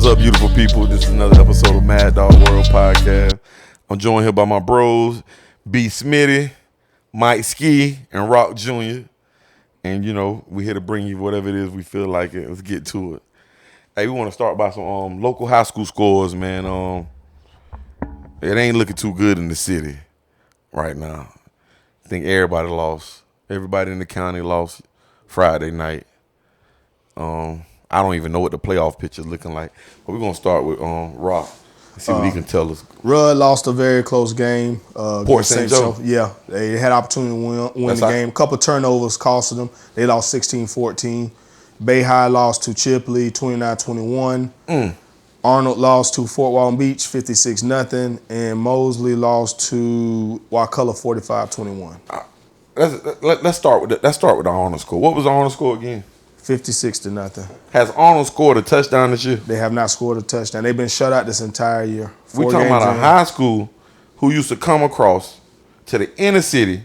What's up, beautiful people? This is another episode of Mad Dogg World podcast. I'm joined here by my bros, B. Smitty, Mike Ski, and Rock Jr. And, you know, we here to bring you whatever it is we feel like it. Let's get to it. Hey, we want to start by some local high school scores, man. It ain't looking too good in the city right now. I think everybody lost. Everybody in the county lost Friday night. I don't even know what the playoff picture is looking like. But we're going to start with Rock and see what he can tell us. Rudd lost a very close game. Port St. Joe. Yeah, they had opportunity to win the game. A couple of turnovers costed them. They lost 16-14. Bay High lost to Chipley 29-21. Arnold lost to Fort Walton Beach 56-0. And Mosley lost to Wakulla 45-21. Let's start with the Arnold score. What was the Arnold score again? 56-0. Has Arnold scored a touchdown this year? They have not scored a touchdown. They've been shut out this entire year. We're talking about a high school who used to come across to the inner city.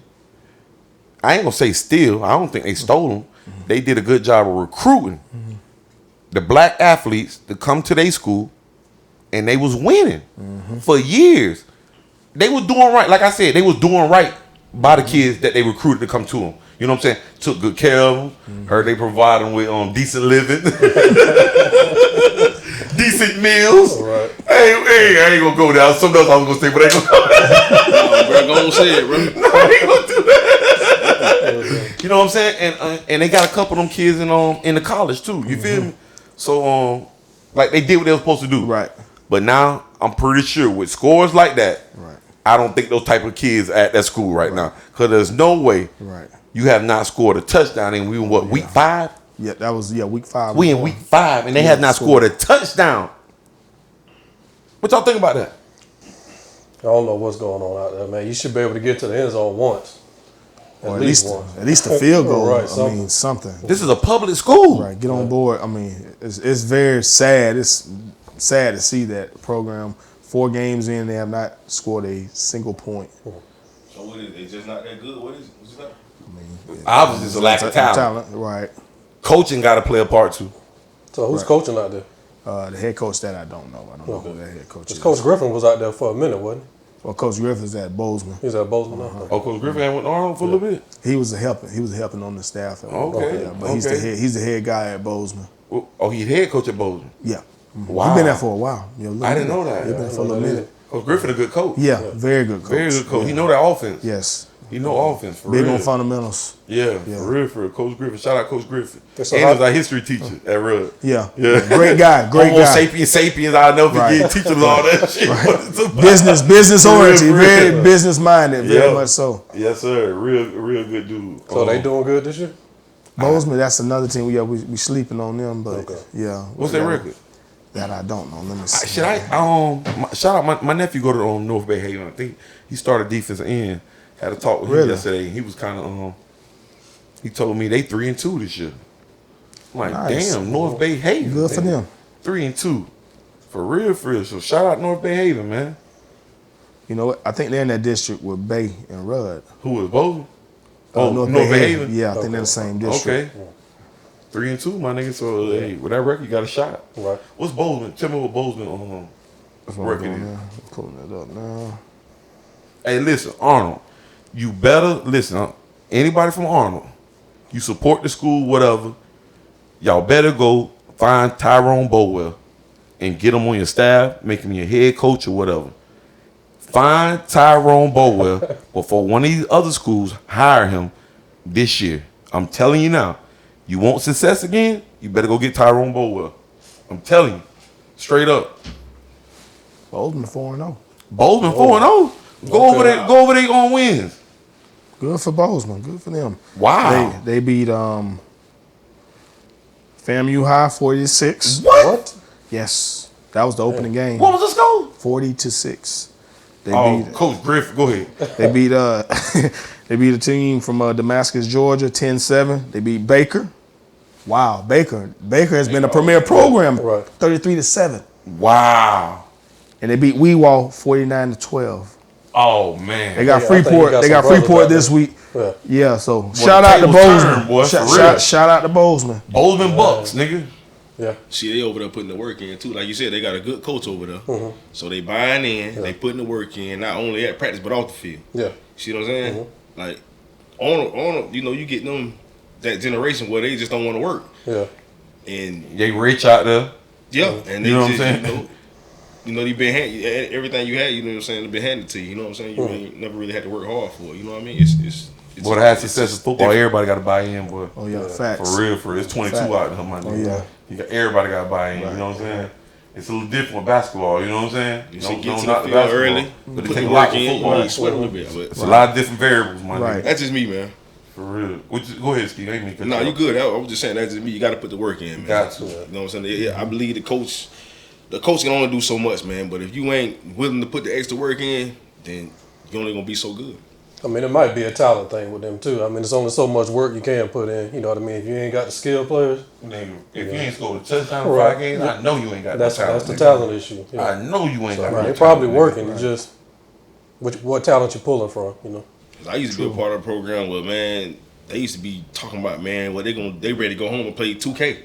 I ain't going to say steal. I don't think they stole them. Mm-hmm. They did a good job of recruiting the black athletes to come to their school, and they was winning for years. They was doing right. Like I said, they was doing right by the kids that they recruited to come to them. You know what I'm saying? Took good care of them. Heard they provide them with decent living, decent meals. Right. Hey, I ain't gonna go down. Something else I was gonna say, but I ain't gonna go down. Bro, go on, say it, bro. No, I ain't gonna do that. You know what I'm saying? And they got a couple of them kids in the college too. You feel me? So like they did what they were supposed to do. Right. But now I'm pretty sure with scores like that, right, I don't think those type of kids at that school right now, because there's no way. Right. You have not scored a touchdown in week 5? Yeah, that was week 5. We in week 5 and they have not scored a touchdown. What y'all think about that? I don't know what's going on out there, man. You should be able to get to the end zone once. At least once. At least a field goal. Right, I mean, something. This is a public school. Right, get on board. I mean, it's very sad. It's sad to see that program 4 games in, they have not scored a single point. So what is it? They just not that good? What is it? What's that? Obviously, it's a lack of talent. Right. Coaching got to play a part too. So who's coaching out there? The head coach that I don't know. I don't know who that head coach is. Coach Griffin was out there for a minute, wasn't he? Well, Coach Griffin's at Bozeman. He's at Bozeman now. Oh, Coach Griffin went Arnold for a little bit. He was helping on the staff. But he's the head guy at Bozeman. Oh, he's head coach at Bozeman. Yeah. Wow. He's been there for a while. I didn't know that. He's been there for a little minute. Coach Griffin a good coach. Yeah, very good coach. Very good coach. Yeah. He know that offense. Yes. He know offense for Big real. on fundamentals. Yeah, for real. Coach Griffin. Shout out Coach Griffin. So and he was our history teacher at Rudd. Yeah. Great guy. Homo sapiens. I'll never forget teaching all that shit. Right. Business oriented. Very business minded. Very much so. Yes, sir. Real good dude. So they doing good this year? Bozeman, that's another team. We sleeping on them, but What's their record? That I don't know. Let me see. Should I shout out my nephew go to North Bay Haven. I think he started defensive end. Had a talk with him yesterday. He was kind of he told me they 3-2 this year. I'm like, damn, North Bay Haven. Good for them. 3-2. For real. So shout out North Bay Haven, man. You know what? I think they're in that district with Bay and Rudd. Who was Bozeman? Oh, North Bay Haven. Yeah, I think they're the same district. Okay. 3-2, my nigga. So hey, with that record, you got a shot. Right. What's Bozeman? Tell me what Bozeman record is. I'm pulling it up now. Hey, listen, Arnold. You better listen. Anybody from Arnold, you support the school, whatever. Y'all better go find Tyrone Bowell and get him on your staff, make him your head coach or whatever. Find Tyrone Bowell before one of these other schools hire him this year. I'm telling you now. You want success again? You better go get Tyrone Bowell. I'm telling you, straight up. Bozeman 4-0. Bozeman 4-0. Go over there on wins. Good for Bozeman. Good for them. Wow. They beat FAMU High 40-6. What? Yes. That was the opening game. What was the score? 40-6. They beat Coach Griffin, go ahead. They beat they beat a team from Damascus, Georgia, 10-7. They beat Baker. Wow, Baker has been a premier program, 33-7. Wow. And they beat Weewalt 49-12. Oh man. They got Freeport. They got Freeport this week. Yeah, so shout out to Bozeman. Shout out to Bozeman. Bozeman Bucks, nigga. Yeah. See, they over there putting the work in too. Like you said, they got a good coach over there. So they buying in, they putting the work in, not only at practice but off the field. Yeah. See what I'm saying? Like on you get them that generation where they just don't want to work. Yeah. And They rich out there. yeah, and they You know what just I'm saying? you been everything you had. You know what I'm saying? Been handed to you. You know what I'm saying? You ain't never really had to work hard for it. You know what I mean? It's Boy, to have successful football, everybody got to buy in, boy. Oh yeah, facts. For real. It's 22 out there, my nigga. Oh yeah. Everybody got to buy in. You know what I'm saying? It's a little different with basketball. You know what I'm saying? You should get to the field early, but put it the take a lot work for in. football. You sweat a little bit. But It's a lot of different variables, my Right. nigga. that's just me, man. For real. Go ahead, Ski. Ain't me. No, you good. I was just saying that's just me. You got to put the work in, man. Got to. You know what I'm saying? Yeah, I believe the coach can only do so much, man. But if you ain't willing to put the extra work in, then you're only gonna be so good. I mean, it might be a talent thing with them too. I mean, there's only so much work you can put in. You know what I mean? If you ain't got the skill players, Nigga, if you ain't scored a touchdown in Right. 5 games, I know you ain't got that's no talent. the nigga. talent issue. Yeah. I know you ain't got no Right. They're talent. probably nigga. working. It's just what talent you pulling from. You know. 'Cause I used to be a part of a program where, man, they used to be talking about, man, well, they ready to go home and play 2K.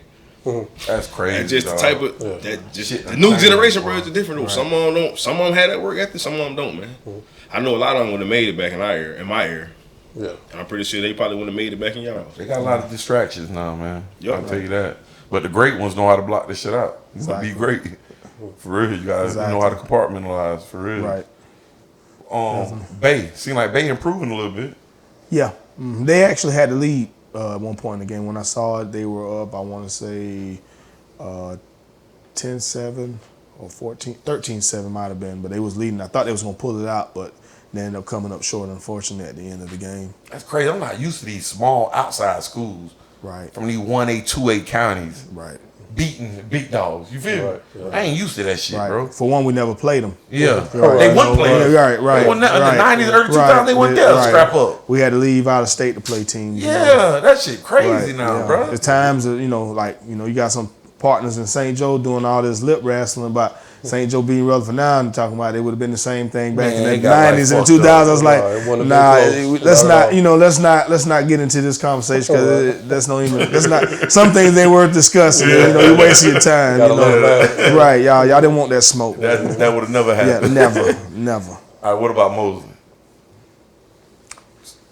That's crazy. And just the dog. type of Shit, the new that's generation, crazy, bro, is different. Though. Some of them don't. Some of them had that work ethic. Some of them don't, man. I know a lot of them would have made it back in my era. Yeah. And I'm pretty sure they probably would have made it back in y'all. They got a lot of distractions now, man. Yup. I'll tell you that. But the great ones know how to block this shit out. You want to be great. For real, you guys know how to compartmentalize. For real. Right. Bay. Seemed like Bay improving a little bit. Yeah. They actually had the lead at one point in the game. When I saw it, they were up, I want to say 10-7 or 13-7 might have been, but they was leading. I thought they was going to pull it out, but they ended up coming up short, unfortunately, at the end of the game. That's crazy. I'm not used to these small outside schools Right. from these 1A, 2A counties Right. beating big dogs. You feel me? Right, yeah. I ain't used to that shit, Right. bro. For one, we never played them. Yeah. Right. They wasn't playing. Right. They wasn't in the right. 90s, early 2000s, they wasn't there to scrap up. We had to leave out of state to play teams. Yeah, that shit crazy Right, now, yeah. bro. There's times that, you got some partners in St. Joe doing all this lip wrestling about St. Joe being relevant now and talking about it would have been the same thing back Man, in they the got, 90s like, and 2000s. I was No, it like, wouldn't nah, have been close. let's Not at not, let's not get into this conversation because that's not some things ain't worth discussing. You're wasting your time. Gotta let 'em have. Right, y'all didn't want that smoke. That would have never Yeah, happened. never. All right, what about Mosley?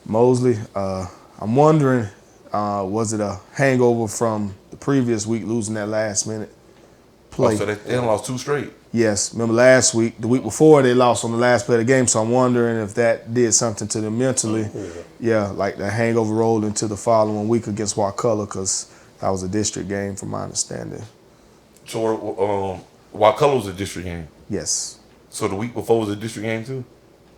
Mosley, I'm wondering, was it a hangover from the previous week losing that last minute play? Oh, so they done lost 2 straight. Yes, remember last week, the week before they lost on the last play of the game, so I'm wondering if that did something to them mentally. Yeah, like the hangover rolled into the following week against Wakulla because that was a district game from my understanding. So, Wakulla was a district game. Yes, So the week before was a district game too?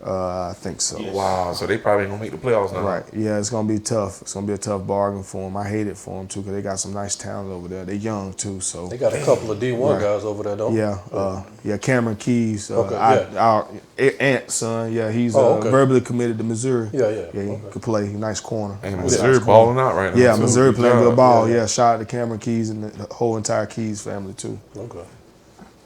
I think so. Wow, so they probably ain't gonna make the playoffs now. Right, yeah, it's going to be tough. It's going to be a tough bargain for them. I hate it for them too because they got some nice talent over there. They're young too, so. They got a couple of D1 guys over there, though. Yeah, Cameron Keys, Okay, our aunt's son. Yeah, he's okay. verbally committed to Missouri. Yeah. He could play. Nice corner. And Nice Missouri corner. balling out right now. Yeah, too. Missouri Good playing job. good ball. Yeah. Yeah, shout out to Cameron Keys and the whole entire Keys family too. Okay.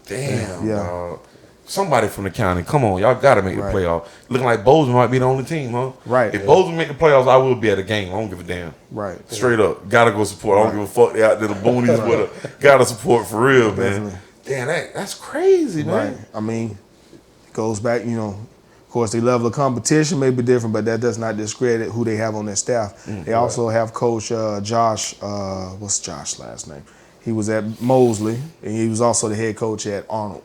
Damn, Yeah. dog. Somebody from the county, come on, y'all gotta make the Right. playoff. Looking like Bozeman might be the only team, huh? Right. If Yeah. Bozeman make the playoffs, I will be at a game. I don't give a damn. Right. Straight up, gotta go support. I don't give a fuck. They out there, the boonies with her. Gotta support for real, man. Definitely. Damn, that's crazy, man. Right. I mean, it goes back. Of course, the level of competition may be different, but that does not discredit who they have on their staff. They also have Coach Josh. What's Josh's last name? He was at Mosley, and he was also the head coach at Arnold.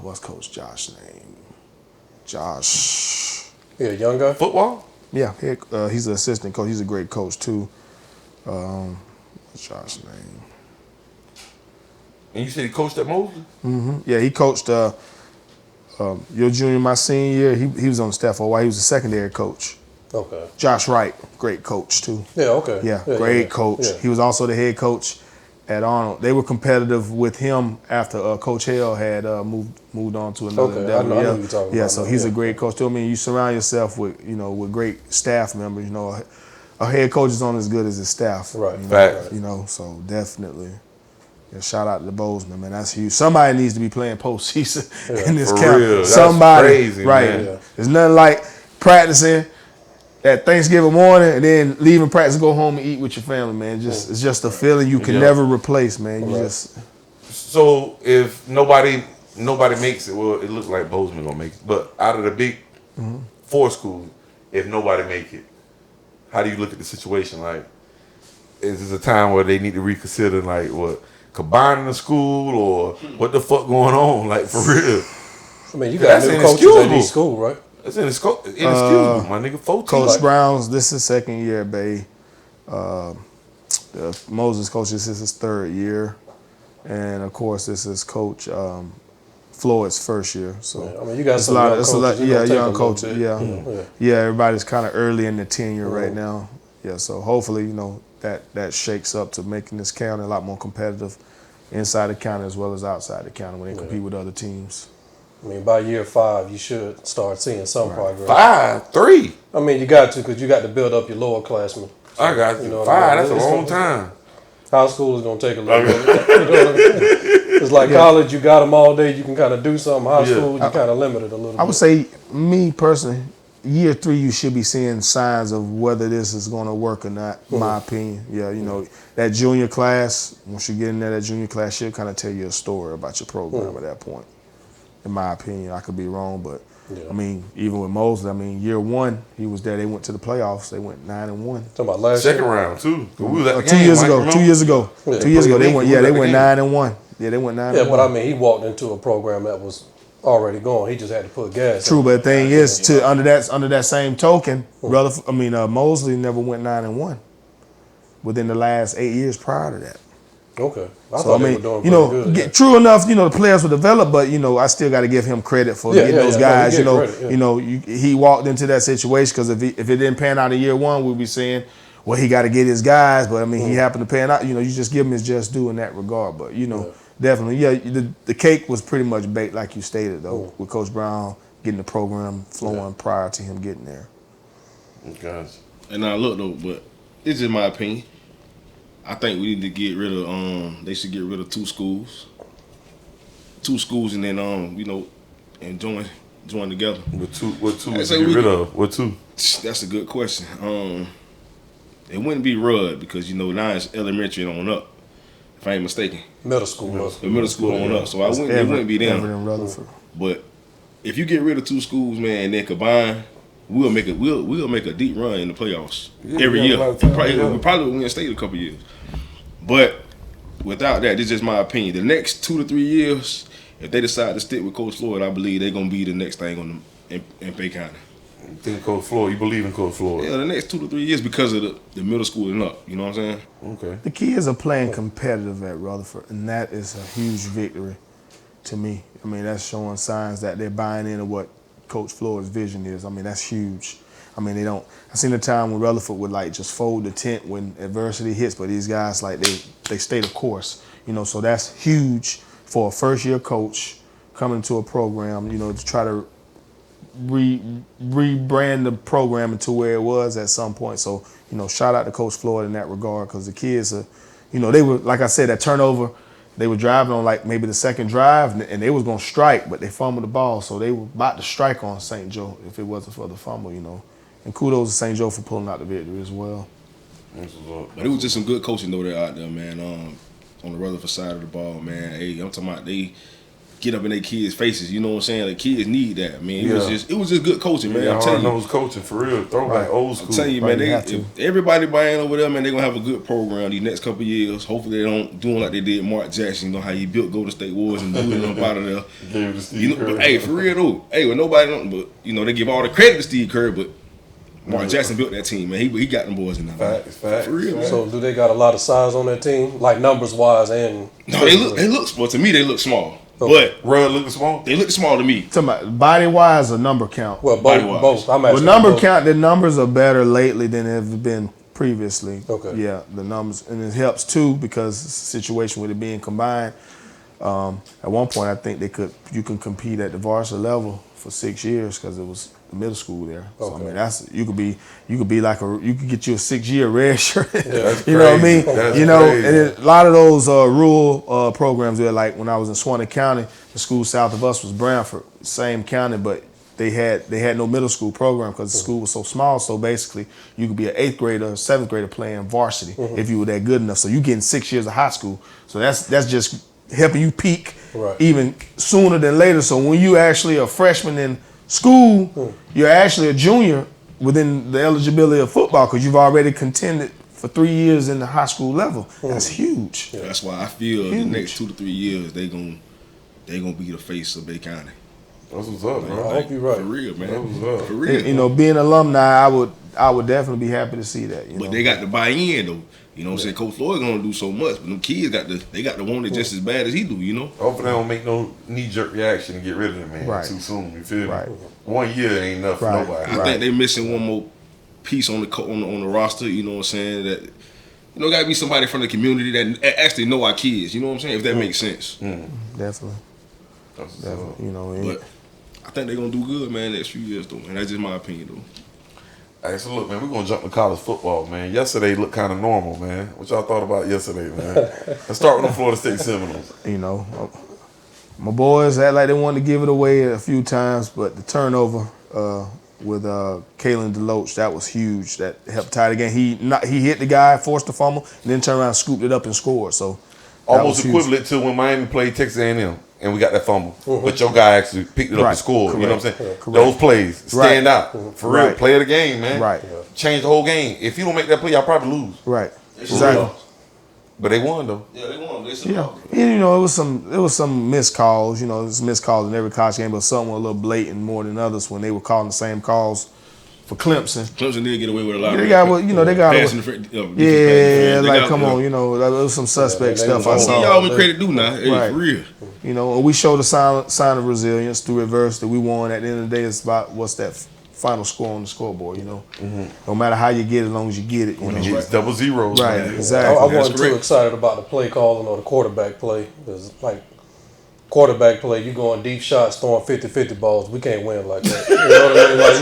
What's Coach Josh's name? Josh. Yeah, young guy. Football? Yeah, he's an assistant coach. He's a great coach too. What's Josh's name? And you said he coached at Mosley? Yeah, he coached your junior, my senior year. He was on the staff for a while. He was a secondary coach. Okay. Josh Wright, great coach too. Yeah, okay. Yeah, great coach. Yeah. He was also the head coach at Arnold. They were competitive with him after Coach Hale had moved on to another Okay, endeavor. I know who you're talking about so now, he's yeah. a great coach too. I mean, you surround yourself with with great staff members. A head coach is only as good as his staff. Right. Facts. So definitely. Yeah, shout out to Bozeman, man. That's huge. Somebody needs to be playing postseason in this For camp. real. That's Somebody, crazy, right? man. Yeah. There's nothing like practicing that Thanksgiving morning and then leaving practice, go home and eat with your family, man. It's just a feeling you can never replace, man. You just. So if nobody makes it, well, it looks like Bozeman gonna make it. But out of the big 4 schools, if nobody make it, how do you look at the situation? Like, is this a time where they need to reconsider, like, what, combining the school or what the fuck going on? Like, for real. I mean, you got new coaches at each school, right? That's inexcusable, my nigga. 14. Coach Brown's, this is second year at Bay. The Moses coach, this is his 3rd year. And, of course, this is Coach Floyd's first year. So I mean, you got some young coaches. Young coaches. Yeah, everybody's kind of early in the tenure right now. Yeah, so hopefully, that shakes up to making this county a lot more competitive inside the county as well as outside the county when they compete with other teams. I mean, by year 5, you should start seeing some progress. 5, 3. I mean, you got to, because you got to build up your lower classmen. So, I got you. 5. That's a long time. High school is gonna take a little bit. You know what I mean? It's like college, you got them all day, you can kind of do something. High school, you kind of limited a little bit. I would say, me personally, year 3, you should be seeing signs of whether this is going to work or not, in my opinion. Yeah, that junior class, once you get in there, that junior class should kind of tell you a story about your program at that point. In my opinion, I could be wrong, but I mean, even with Mosley, year 1, he was there. They went to the playoffs. They went 9-1. Talking about last second year? round too. We was at the 2 game, years Mike, ago. remember? 2 years ago. Yeah. 2 years ago, they went 9-1. Yeah, they went 9-1. Yeah, but I mean, he walked into a program that was already going. He just had to put gas. True, but the thing is, under that same token, Mosley never went 9-1 within the last 8 years prior to that. Okay. I thought they were doing pretty good. True enough, the players were developed, but I still got to give him credit for getting those guys. He walked into that situation because if it didn't pan out in year 1, we'd be saying, well, he got to get his guys. But he happened to pan out. You just give him his just due in that regard. But definitely, the cake was pretty much baked, like you stated, though, with Coach Brown getting the program flowing prior to him getting there. Guys. And now look though, but this is my opinion. I think we need to get rid of they should get rid of 2 schools. 2 schools and then and join together. What two would you get rid of? What 2? That's a good question. It wouldn't be Rudd because now it's elementary and on up. If I ain't mistaken. Middle school on up. So it wouldn't be them. But if you get rid of 2 schools, man, and then combine, we'll make a deep run in the playoffs every year. We probably will win state a couple years. But without that, this is just my opinion. The next 2 to 3 years, if they decide to stick with Coach Floyd, I believe they're gonna be the next thing on in Bay County. You think Coach Floyd? You believe in Coach Floyd? Yeah, the next 2 to 3 years because of the middle school and up. You know what I'm saying? Okay. The kids are playing competitive at Rutherford, and that is a huge victory to me. That's showing signs that they're buying into what Coach Floyd's vision is. That's huge. They don't. I seen a time when Rutherford would just fold the tent when adversity hits, but these guys they stay the course. So that's huge for a first year coach coming to a program. To try to rebrand the program into where it was at some point. So shout out to Coach Floyd in that regard because the kids are, they were like I said that turnover. They were driving on maybe the second drive, and they was gonna strike, but they fumbled the ball, so they were about to strike on St. Joe if it wasn't for the fumble, And kudos to St. Joe for pulling out the victory as well. But it was just some good coaching though out there, man. On the Rutherford side of the ball, man. Hey, I'm talking about they get up in their kids' faces. You know what I'm saying? The kids need that. It was just good coaching, man. I'm telling you. Hard-nosed coaching for real. Throwback old school. I'm telling you, man. If everybody buying over there, man, they're gonna have a good program these next couple of years. Hopefully they don't do like they did Mark Jackson. How he built Golden State Warriors and booted them out of there. Gave it to Steve Kerr. But hey, for real though. Hey, well nobody don't. But they give all the credit to Steve Kerr, but Mark Jackson built that team, man. He got them boys in there. Facts. For real. Man. So do they got a lot of size on that team, like numbers wise and? No, they look. Well, to me, they look small. Okay. But Rudd looking small. They look small to me. Talking about body wise or number count. Well, both. I'm asking. Number count, the numbers are better lately than they've been previously. Okay. Yeah, the numbers, and it helps too because it's a situation with it being combined. At one point, I think you can compete at the varsity level for 6 years because it was the middle school there. So Okay. that's you could get you a 6-year red shirt. Yeah, you know what I mean? That's crazy. crazy. And a lot of those rural programs there, like when I was in Swanee County, the school south of us was Branford, same county, but they had no middle school program because the school was so small. So basically, you could be an 8th grader, 7th grader playing varsity if you were that good enough. So you getting 6 years of high school. So that's just helping you peak even sooner than later. So when you actually a freshman in school, you're actually a junior within the eligibility of football because you've already contended for 3 years in the high school level. That's huge. Yeah, that's why I feel the next 2 to 3 years they gonna be the face of Bay County. That's what's up, bro. I hope you're right. For real, man. That was up. For real. You know, being alumni, I would definitely be happy to see that. But they got to buy in though. You know what I'm saying? Coach Floyd gonna do so much, but them kids got to want it just as bad as he do, you know? Hopefully they don't make no knee-jerk reaction and get rid of him, man, too soon. You feel me? 1 year ain't enough for nobody. I think they missing one more piece on the roster, you know what I'm saying? That, you know, gotta be somebody from the community that actually know our kids, you know what I'm saying? If that makes sense. Definitely. You know, but I think they're gonna do good, man, next few years though, and that's just my opinion though. Hey, so look, man, we're gonna jump to college football, man. Yesterday looked kind of normal, man. What y'all thought about yesterday, man? Let's start with the Florida State Seminoles. You know, my boys act like they wanted to give it away a few times, but the turnover with Kalen DeLoach, that was huge. That helped tie the game. He hit the guy, forced the fumble, and then turned around, scooped it up, and scored. So almost equivalent to when Miami played Texas A&M. And we got that fumble. But your guy actually picked it up and scored. Correct. You know what I'm saying? Those plays stand out. For real. Play of the game, man. Right. Change the whole game. If you don't make that play, y'all probably lose. Right. Exactly. But they won though. Yeah, they won. And, you know, it was some missed calls. You know, there's missed calls in every college game, but some were a little blatant more than others when they were calling the same calls for Clemson. Clemson did get away with a lot. They got like come on, you know, there was some suspect stuff I saw. Y'all with credit due now, for real. You know, and we showed a sign of resilience through adversity. We won. At the end of the day, it's about what's that final score on the scoreboard. You know, no matter how you get it, as long as you get it. You know, it's double zeros. Right, exactly. I wasn't too excited about the play calling or the quarterback play. Because, like, quarterback play, you going deep shots, throwing 50-50 balls. We can't win like that. You know what I mean? Like,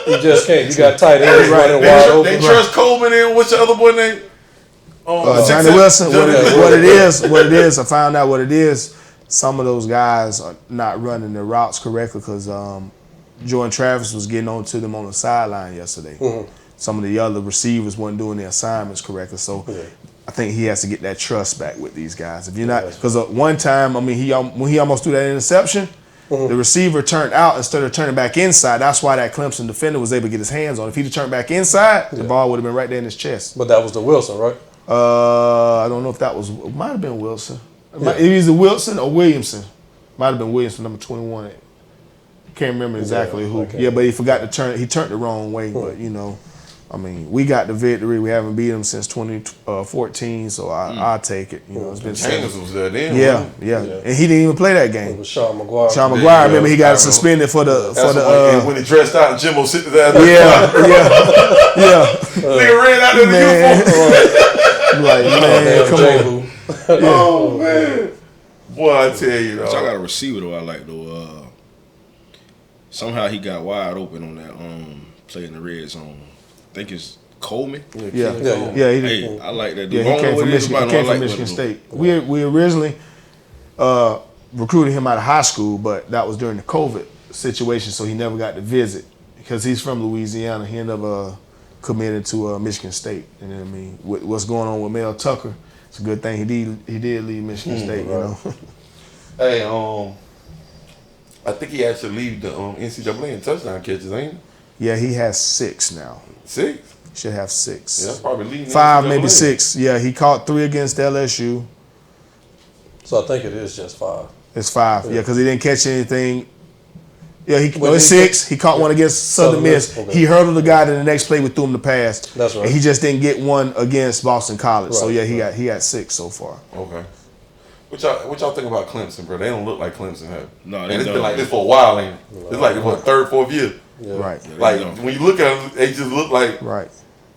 you just can't. You got tight ends running wide open. They trust Coleman in. What's the other boy name? Johnny Wilson. What it is, I found out what it is. Some of those guys are not running their routes correctly because Jordan Travis was getting on to them on the sideline yesterday. Some of the other receivers weren't doing their assignments correctly. So I think he has to get that trust back with these guys. If you're not, because one time, I mean, when he almost threw that interception, the receiver turned out instead of turning back inside. That's why that Clemson defender was able to get his hands on it. If he'd have turned back inside, the ball would have been right there in his chest. But that was the Wilson, right? I don't know if that was. It might have been Wilson. It was either Wilson or Williamson. Might have been Williamson, number 21. Can't remember exactly who. Yeah, but he forgot to turn. He turned the wrong way. But you know, I mean, we got the victory. We haven't beat them since 2014, so I'll take it. You know, it's been James was there then. Yeah, and he didn't even play that game. It was Sean McGuire. Remember he got suspended for the when he dressed out and Jimbo sit his ass. Yeah. Nigga ran out of the uniform. Like, man, come on. Oh man, boy, I tell you, I got a receiver though. I like though. Somehow he got wide open on that play in the red zone. I think it's Coleman. Yeah. He did. I like that. Yeah, he came from Michigan State. We originally recruited him out of high school, but that was during the COVID situation, so he never got to visit because he's from Louisiana. He ended up committed to Michigan State. And I mean, what's going on with Mel Tucker? It's a good thing he did leave Michigan State. You know. Hey, I think he actually lead the NCAA in touchdown catches, ain't he? Yeah, he has 6 now. 6? Should have 6. Yeah, that's probably leading. 5, maybe 6. Yeah, he caught 3 against LSU. So I think it is just 5. It's 5. Yeah, because he didn't catch anything. Yeah, it's 6. He caught one against Southern Miss. Okay. He hurdled the guy to the next play. We threw him the pass. That's right. And he just didn't get one against Boston College. Right. So yeah, he got 6 so far. Okay. What y'all think about Clemson, bro? They don't look like Clemson have. No, and it's been like this for a while, ain't it? It's like what, 3rd, 4th year. Yeah. Right. Yeah, like when you look at them, they just look like a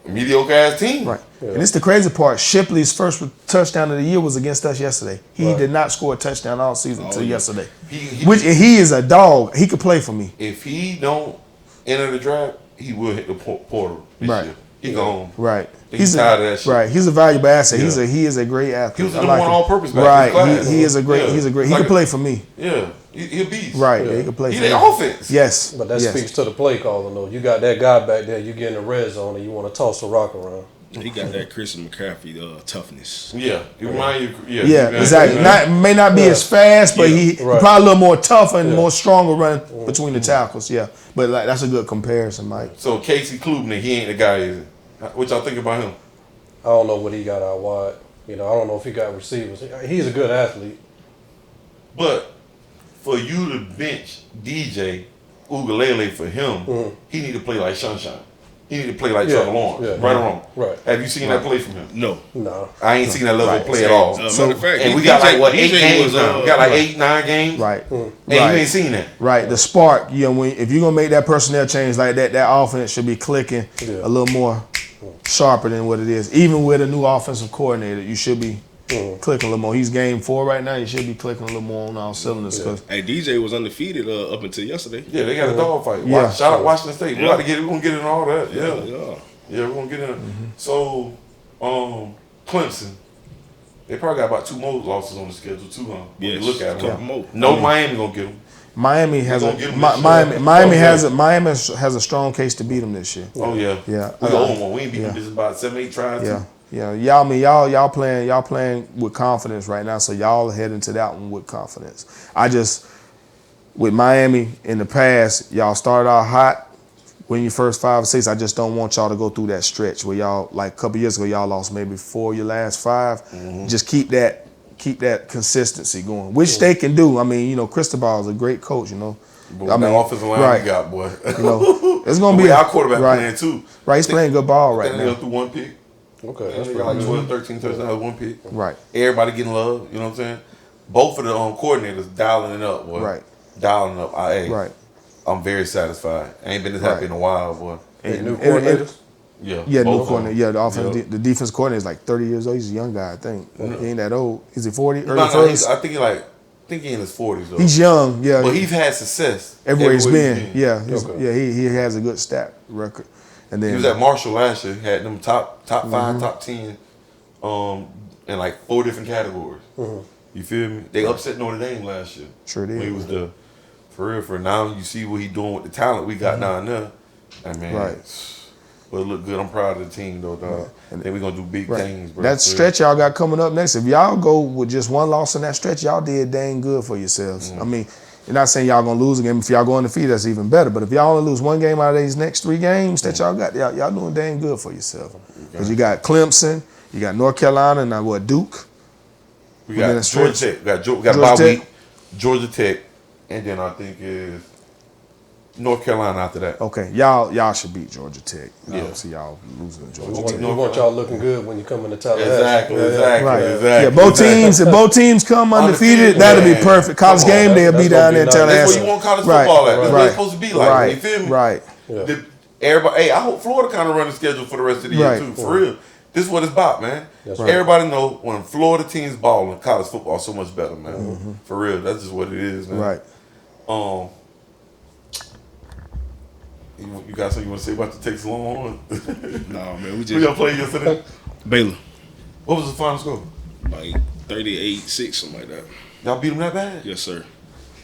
mediocre ass team. Right. Yeah. And it's the crazy part. Shipley's first touchdown of the year was against us yesterday. He did not score a touchdown all season until yesterday. He is a dog. He could play for me. If he don't enter the draft, he will hit the portal this year. He gone. Right. He's tired of that shit. Right. He's a valuable asset. Yeah. He is a great athlete. He was the number one all-purpose back in class. He is a great. He's a great. He can play for me. Yeah. He'll beast. Right, he can play. He the offense. Yes, but that speaks to the play calling though. You got that guy back there. You get in the red zone and you want to toss the rock around. He got that Christian McCaffrey toughness. Yeah, he remind you. Yeah, exactly. May not be as fast, but he probably a little more tougher and more stronger running between the tackles. Yeah, but like that's a good comparison, Mike. So Casey Klubnik, he ain't the guy, is it? What y'all think about him? I don't know what he got out wide. I don't know if he got receivers. He's a good athlete. But for you to bench DJ Ugalele for him, he need to play like Sunshine. He need to play like Trevor Lawrence, right or wrong. Right. Have you seen that play from him? No. I ain't seen that level of play at all. Matter of fact, and we got like 8 games now. We got like 8, 9 games. Right. And you ain't seen that. Right. The spark, if you're gonna make that personnel change like that, that offense should be clicking a little more sharper than what it is. Even with a new offensive coordinator, you should be clicking a little more. He's game 4 right now. You should be clicking a little more on all cylinders. Hey, DJ was undefeated up until yesterday. Yeah, they got a dog fight. Shout out Washington State. We're gonna get into all that. Yeah, we're gonna get in. So, Clemson, they probably got about 2 more losses on the schedule too, huh? When you look at them. No, Miami gonna get them. Miami has Miami has a strong case to beat them this year. Oh yeah. We own one. We ain't beating this about 7, 8 tries. Yeah. Y'all playing with confidence right now, so y'all head into that one with confidence. With Miami in the past, y'all started out hot. Win your first 5 or 6. I just don't want y'all to go through that stretch where y'all, like a couple years ago, y'all lost maybe 4 of your last 5. Just keep that consistency going, which they can do. I mean, Cristobal is a great coach. But that offensive line we got, boy. It's gonna be our quarterback playing too. Right, he's playing good ball right now. They threw 1 pick. Okay, that's got like 12, 13 touchdowns, 1 pick. Right. Everybody getting love. You know what I'm saying? Both of the coordinators dialing it up, boy. Right. Dialing it up. Right. I'm very satisfied. I ain't been this happy in a while, boy. And new coordinators? Yeah, new coordinator. Yeah, the defense coordinator is like 30 years old. He's a young guy, I think. He ain't that old. Is he 40? Early 40s? I think he in his 40s though. He's young, yeah. But he's had success everywhere he's been. Yeah, he has a good stat record. And then he was at Marshall last year. Had them top 5, top 10, in like 4 different categories. You feel me? They upset Notre Dame last year. Sure did. When he was there. For real. For now, you see what he doing with the talent we got down there. I mean, well, it look good. I'm proud of the team, though, dog. And then we're going to do big things, bro. That stretch y'all got coming up next, if y'all go with just 1 loss in that stretch, y'all did dang good for yourselves. I mean, you're not saying y'all going to lose a game. If y'all go undefeated, that's even better. But if y'all only lose 1 game out of these next 3 games that y'all got, y'all doing dang good for yourself. Because you got Clemson, you got North Carolina, and Duke? We got Georgia Tech. We got bye week, Georgia Tech, and then I think is North Carolina after that. Okay, y'all should beat Georgia Tech. I don't see y'all losing to Georgia Tech. We want y'all looking good when you come into Tallahassee. Exactly. Yeah, both teams come undefeated, that'll be perfect. College game day will be down there in Tallahassee. That's where you want college football at. That's what it's supposed to be like. You feel me? Right. Everybody, I hope Florida kind of run the schedule for the rest of the year too. For real. This is what it's about, man. Everybody know when Florida teams balling, college football is so much better, man. For real. That's just what it is, man. Right. You got something you want to say about the Texas Longhorns? No, man. We y'all played yesterday? Baylor. What was the final score? Like 38-6, something like that. Y'all beat them that bad? Yes, sir.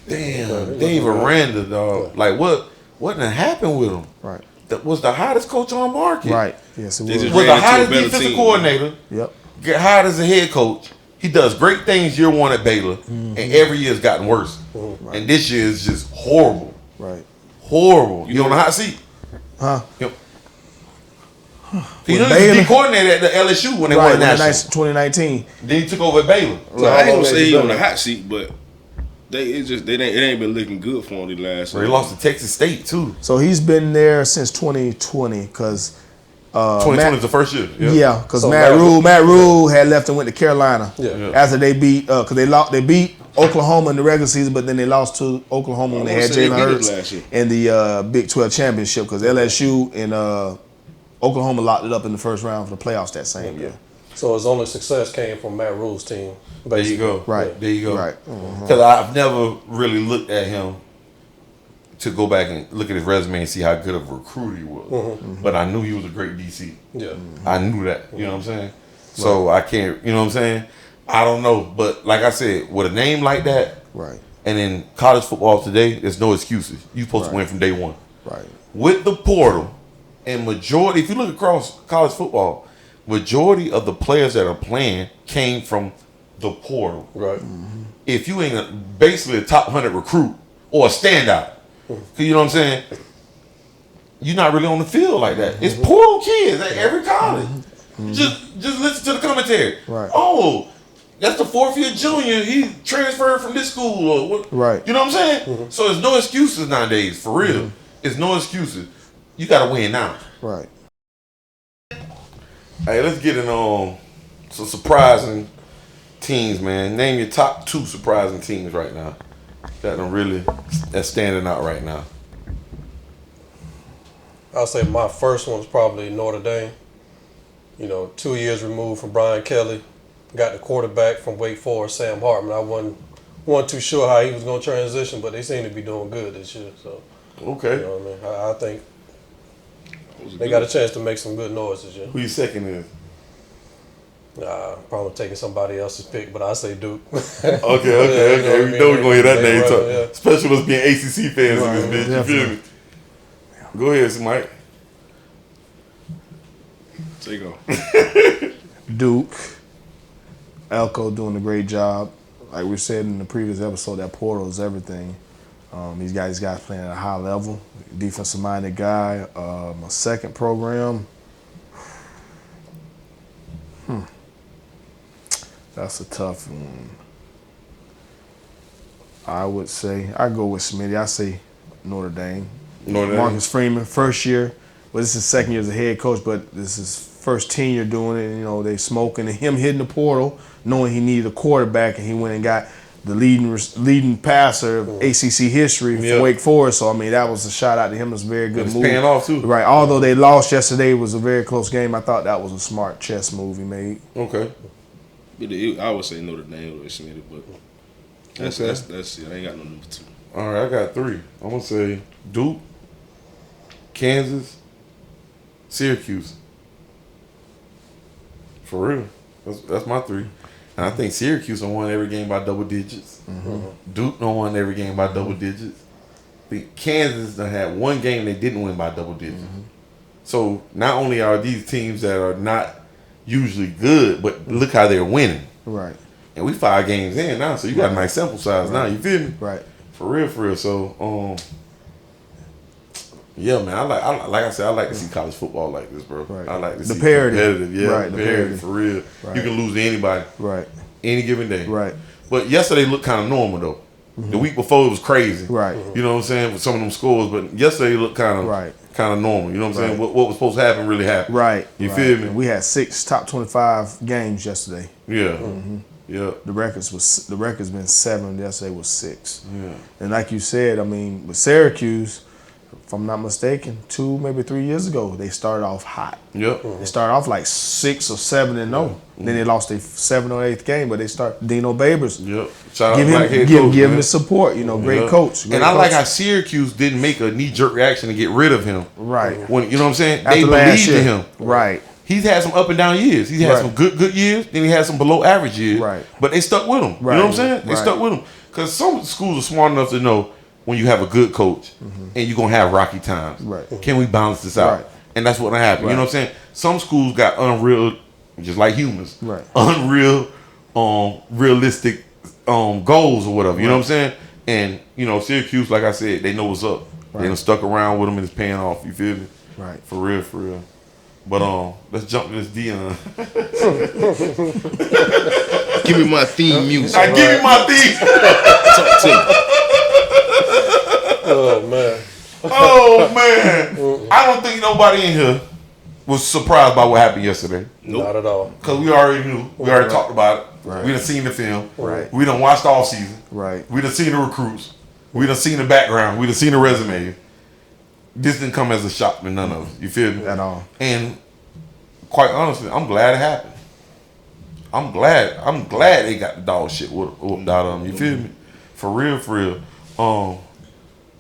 Damn. Dave Aranda, dog. Like, what done happened with him? Right. That was the hottest coach on the market. Right. Yes, it was. Was the hottest defensive coordinator. Yep. Get hired as a head coach. He does great things year 1 at Baylor, and every year it's gotten worse. And this year is just horrible. Right. Horrible. You on the hot seat? Huh? Yep. He was the coordinator at the LSU when they won the national. 2019. Then he took over at Baylor. So I ain't gonna say he on the hot seat, but it ain't been looking good for him the last. They lost to Texas State too. So he's been there since 2020 because 2020 is the first year. Yeah, because Matt Rule had left and went to Carolina. After they beat because they beat Oklahoma in the regular season, but then they lost to Oklahoma when they had Jalen Hurts in the Big 12 championship because LSU and Oklahoma locked it up in the first round for the playoffs that same year. So his only success came from Matt Rule's team. Basically. There you go. Right. There you go. Right. Because I've never really looked at him to go back and look at his resume and see how good of a recruiter he was. But I knew he was a great DC. Yeah. I knew that. You know what I'm saying? So I can't, you know what I'm saying? I don't know. But like I said, with a name like that, right, And in college football today, there's no excuses. You're supposed to win from day one. Right. With the portal, and majority, if you look across college football, majority of the players that are playing came from the portal. Right. If you ain't basically a top 100 recruit or a standout, you know what I'm saying? You're not really on the field like that. It's portal kids at every college. Just listen to the commentary. Right. Oh, that's the 4th-year junior. He transferred from this school or what? Right. You know what I'm saying? So there's no excuses nowadays, for real. There's no excuses. You gotta win now. Right. Hey, let's get in some surprising teams, man. Name your top 2 surprising teams right now that's standing out right now. I'll say my first one's probably Notre Dame. 2 years removed from Brian Kelly. Got the quarterback from Wake Forest, Sam Hartman. I wasn't too sure how he was going to transition, but they seem to be doing good this year. So, Okay. you know what I mean? I think they got a chance to make some good noise this year. Who your second is? Probably taking somebody else's pick, but I say Duke. Okay. Yeah, We know we're going to hear that name talk. Yeah. Especially us being ACC fans in this bitch. You feel me? Go ahead, Mike. There you go. Duke. Elko doing a great job. Like we said in the previous episode, that portal is everything. These guys playing at a high level. Defensive-minded guy. My second program. That's a tough one. I would say, I go with Smitty. I say Notre Dame. Marcus Freeman, first year. Well, this is second year as a head coach, but this is first tenure doing it. They smoking. And him hitting the portal, knowing he needed a quarterback, and he went and got the leading passer of ACC history for Wake Forest. So, that was a shout out to him. It was a very good move. Paying off, too. Right. Although they lost yesterday, it was a very close game. I thought that was a smart chess move he made. Okay. I would say Notre Dame or Smitty, but that's it. I ain't got no number 2. All right, I got 3. I'm going to say Duke, Kansas, Syracuse. For real. That's my 3. And I think Syracuse done won every game by double digits. Duke done won every game by double digits. I think Kansas done had one game they didn't win by double digits. So not only are these teams that are not usually good, but look how they're winning. Right. And we 5 games in now, so you got a nice sample size now. You feel me? Right. For real. So, yeah, man. Like I said, I like to see college football like this, bro. Right. I like to see parity. competitive. Yeah, right. The parity. For real. Right. You can lose to anybody. Right. Any given day. Right. But yesterday looked kind of normal though. The week before it was crazy. Right. You know what I'm saying? With some of them scores, but yesterday looked kind of normal. You know what I'm saying? What was supposed to happen really happened. Right. You feel me? And we had 6 top 25 games yesterday. Yeah. Yeah. The record's been 7. Yesterday was 6. Yeah. And like you said, with Syracuse, if I'm not mistaken, 2 maybe 3 years ago, they started off hot. Yep. They started off like 6 or 7-0. Then they lost their 7th or 8th game, but they start Dino Babers. Yep. Shout out to give him the support. Great coach. And I like how Syracuse didn't make a knee-jerk reaction to get rid of him. Right. When you know what I'm saying? After they believed in him. Right. He's had some up and down years. He's had some good years. Then he had some below average years. Right. But they stuck with him. Right. You know what I'm saying? They stuck with him. Because some schools are smart enough to know when you have a good coach and you're going to have rocky times. Right. Can we balance this out? Right. And that's what happened. Right. You know what I'm saying? Some schools got unreal, just like humans. Right. Unreal, realistic goals or whatever. You know what I'm saying? And, Syracuse, like I said, they know what's up. Right. They done stuck around with them and it's paying off. You feel me? Right. For real. But let's jump to this Dion. Give me my theme music. Now give me my theme. Talk to me. Oh man. I don't think nobody in here was surprised by what happened yesterday. Nope. Not at all. Because we already knew. We already talked about it. Right. We done seen the film. Right. We done watched all season. Right. We done seen the recruits. We done seen the background. We done seen the resume. This didn't come as a shock to none of us. You feel me? At all. And quite honestly, I'm glad it happened. I'm glad they got the dog shit whooped out of them. You feel me? For real.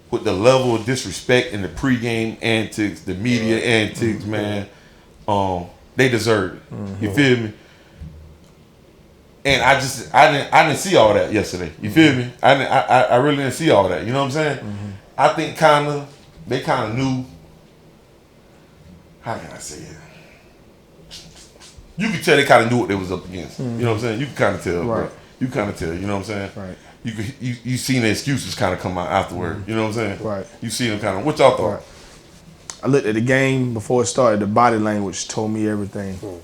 With the level of disrespect and the pregame antics, the media antics, man, they deserve it. You feel me? And I didn't see all that yesterday. You feel me? I really didn't see all that. You know what I'm saying? Mm-hmm. I think they kind of knew. How can I say it? You could tell they kind of knew what they was up against. Mm-hmm. You know what I'm saying? You can kind of tell. Right. Bro. You kind of tell. You know what I'm saying? Right. You seen the excuses kind of come out afterward. Mm-hmm. You know what I'm saying? Right. You see them kind of. What y'all thought? Right. I looked at the game before it started. The body language told me everything. Mm.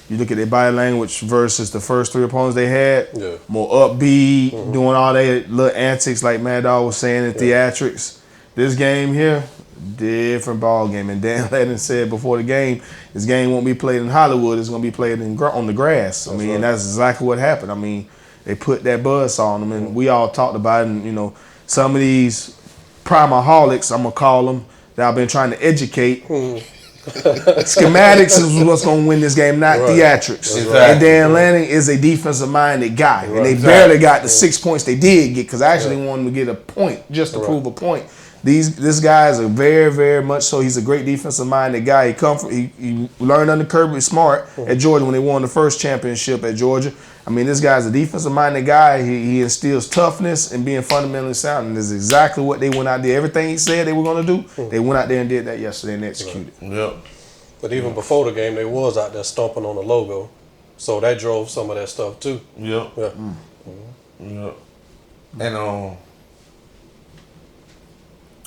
You look at their body language versus the first 3 opponents they had, more upbeat, doing all their little antics like Mad Dogg was saying in theatrics. This game here, different ball game. And Dan Ladden said before the game, this game won't be played in Hollywood. It's going to be played on the grass. I mean, and that's exactly what happened. I mean, they put that buzz on them, and we all talked about it. And, you know, some of these primaholics, I'm going to call them, that I've been trying to educate. Schematics is what's going to win this game, not theatrics. Exactly. And Dan Lanning is a defensive-minded guy. Right. And they barely got the 6 points they did get, because I actually wanted to get a point just to prove a point. This guy is a very, very much so. He's a great defensive-minded guy. He learned under Kirby Smart at Georgia when they won the first championship at Georgia. I mean, this guy's a defensive-minded guy. He instills toughness and being fundamentally sound, and this is exactly what they went out there. Everything he said they were going to do, they went out there and did that yesterday and executed. Right. Yep. But even before the game, they was out there stomping on the logo, so that drove some of that stuff too. Yep. Yeah. Mm-hmm. Yep. And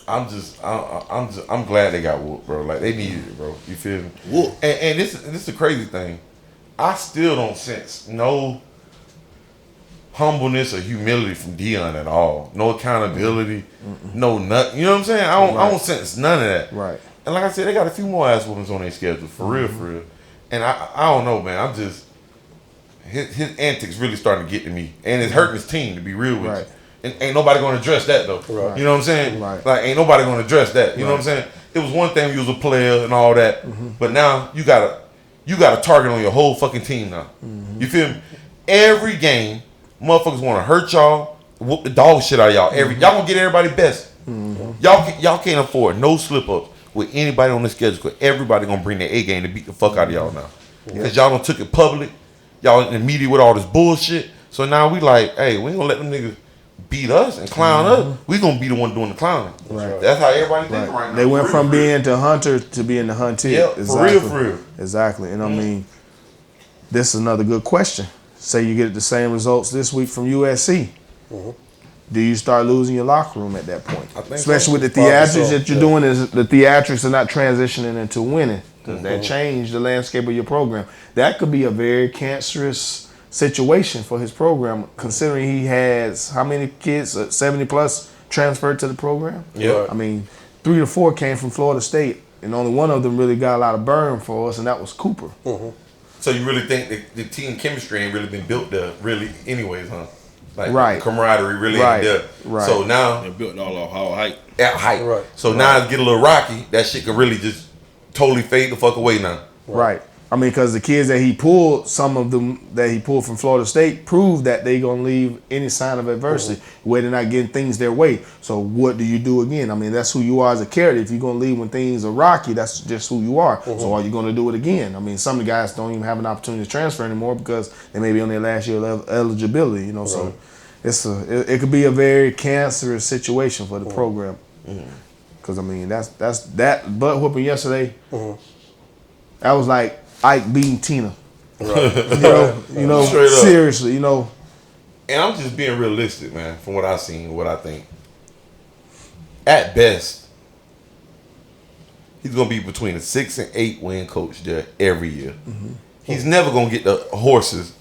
I'm glad they got whooped, bro. Like, they needed it, bro. You feel me? Whoop. And this is the crazy thing. I still don't sense no humbleness or humility from Dion at all. No accountability, no nothing. You know what I'm saying? I don't sense none of that. Right. And like I said, they got a few more ass whoopings on their schedule, for real. And I don't know, man. I'm just his antics really starting to get to me, and it's hurting his team, to be real with you. And ain't nobody going to address that though. Right. You know what I'm saying? Right. Like, ain't nobody going to address that. You know what I'm saying? It was one thing when you was a player and all that, but now you got a target on your whole fucking team now. You feel me? Every game, motherfuckers want to hurt y'all, whoop the dog shit out of y'all. Y'all gonna get everybody best. Y'all can't afford no slip ups with anybody on the schedule, because everybody gonna bring their A game to beat the fuck out of y'all now. Because y'all done took it public. Y'all in the media with all this bullshit. So now we like, hey, we ain't gonna let them niggas beat us and clown us. We gonna be the one doing the clowning. Right. That's how everybody thinking right now. They went from being the hunter to being the hunted. Yeah, exactly. For real. Exactly. And I mean, this is another good question. Say you get the same results this week from USC. Do you start losing your locker room at that point? Especially with the theatrics that you're doing, is the theatrics are not transitioning into winning. That changed the landscape of your program. That could be a very cancerous situation for his program, considering he has how many kids, 70 plus, transferred to the program? Yeah. I mean, 3 or 4 came from Florida State, and only one of them really got a lot of burn for us, and that was Cooper. So you really think the team chemistry ain't really been built there, really, anyways, huh? Like, camaraderie really ain't there. Right. So now they're built all off height. At height. Right. So now it get a little rocky. That shit could really just totally fade the fuck away now. Right. I mean, because the kids that he pulled, some of them that he pulled from Florida State, proved that they gonna leave any sign of adversity where they're not getting things their way. So what do you do again? I mean, that's who you are as a character. If you're gonna leave when things are rocky, that's just who you are. So are you gonna do it again? I mean, some of the guys don't even have an opportunity to transfer anymore because they may be on their last year of eligibility. You know, so it could be a very cancerous situation for the program. Because I mean, that's that butt whooping yesterday. That was like Ike beating Tina. Right. you know, seriously, you know. And I'm just being realistic, man, from what I've seen, what I think. At best, he's going to be between a 6 and 8 win coach there every year. He's never going to get the horses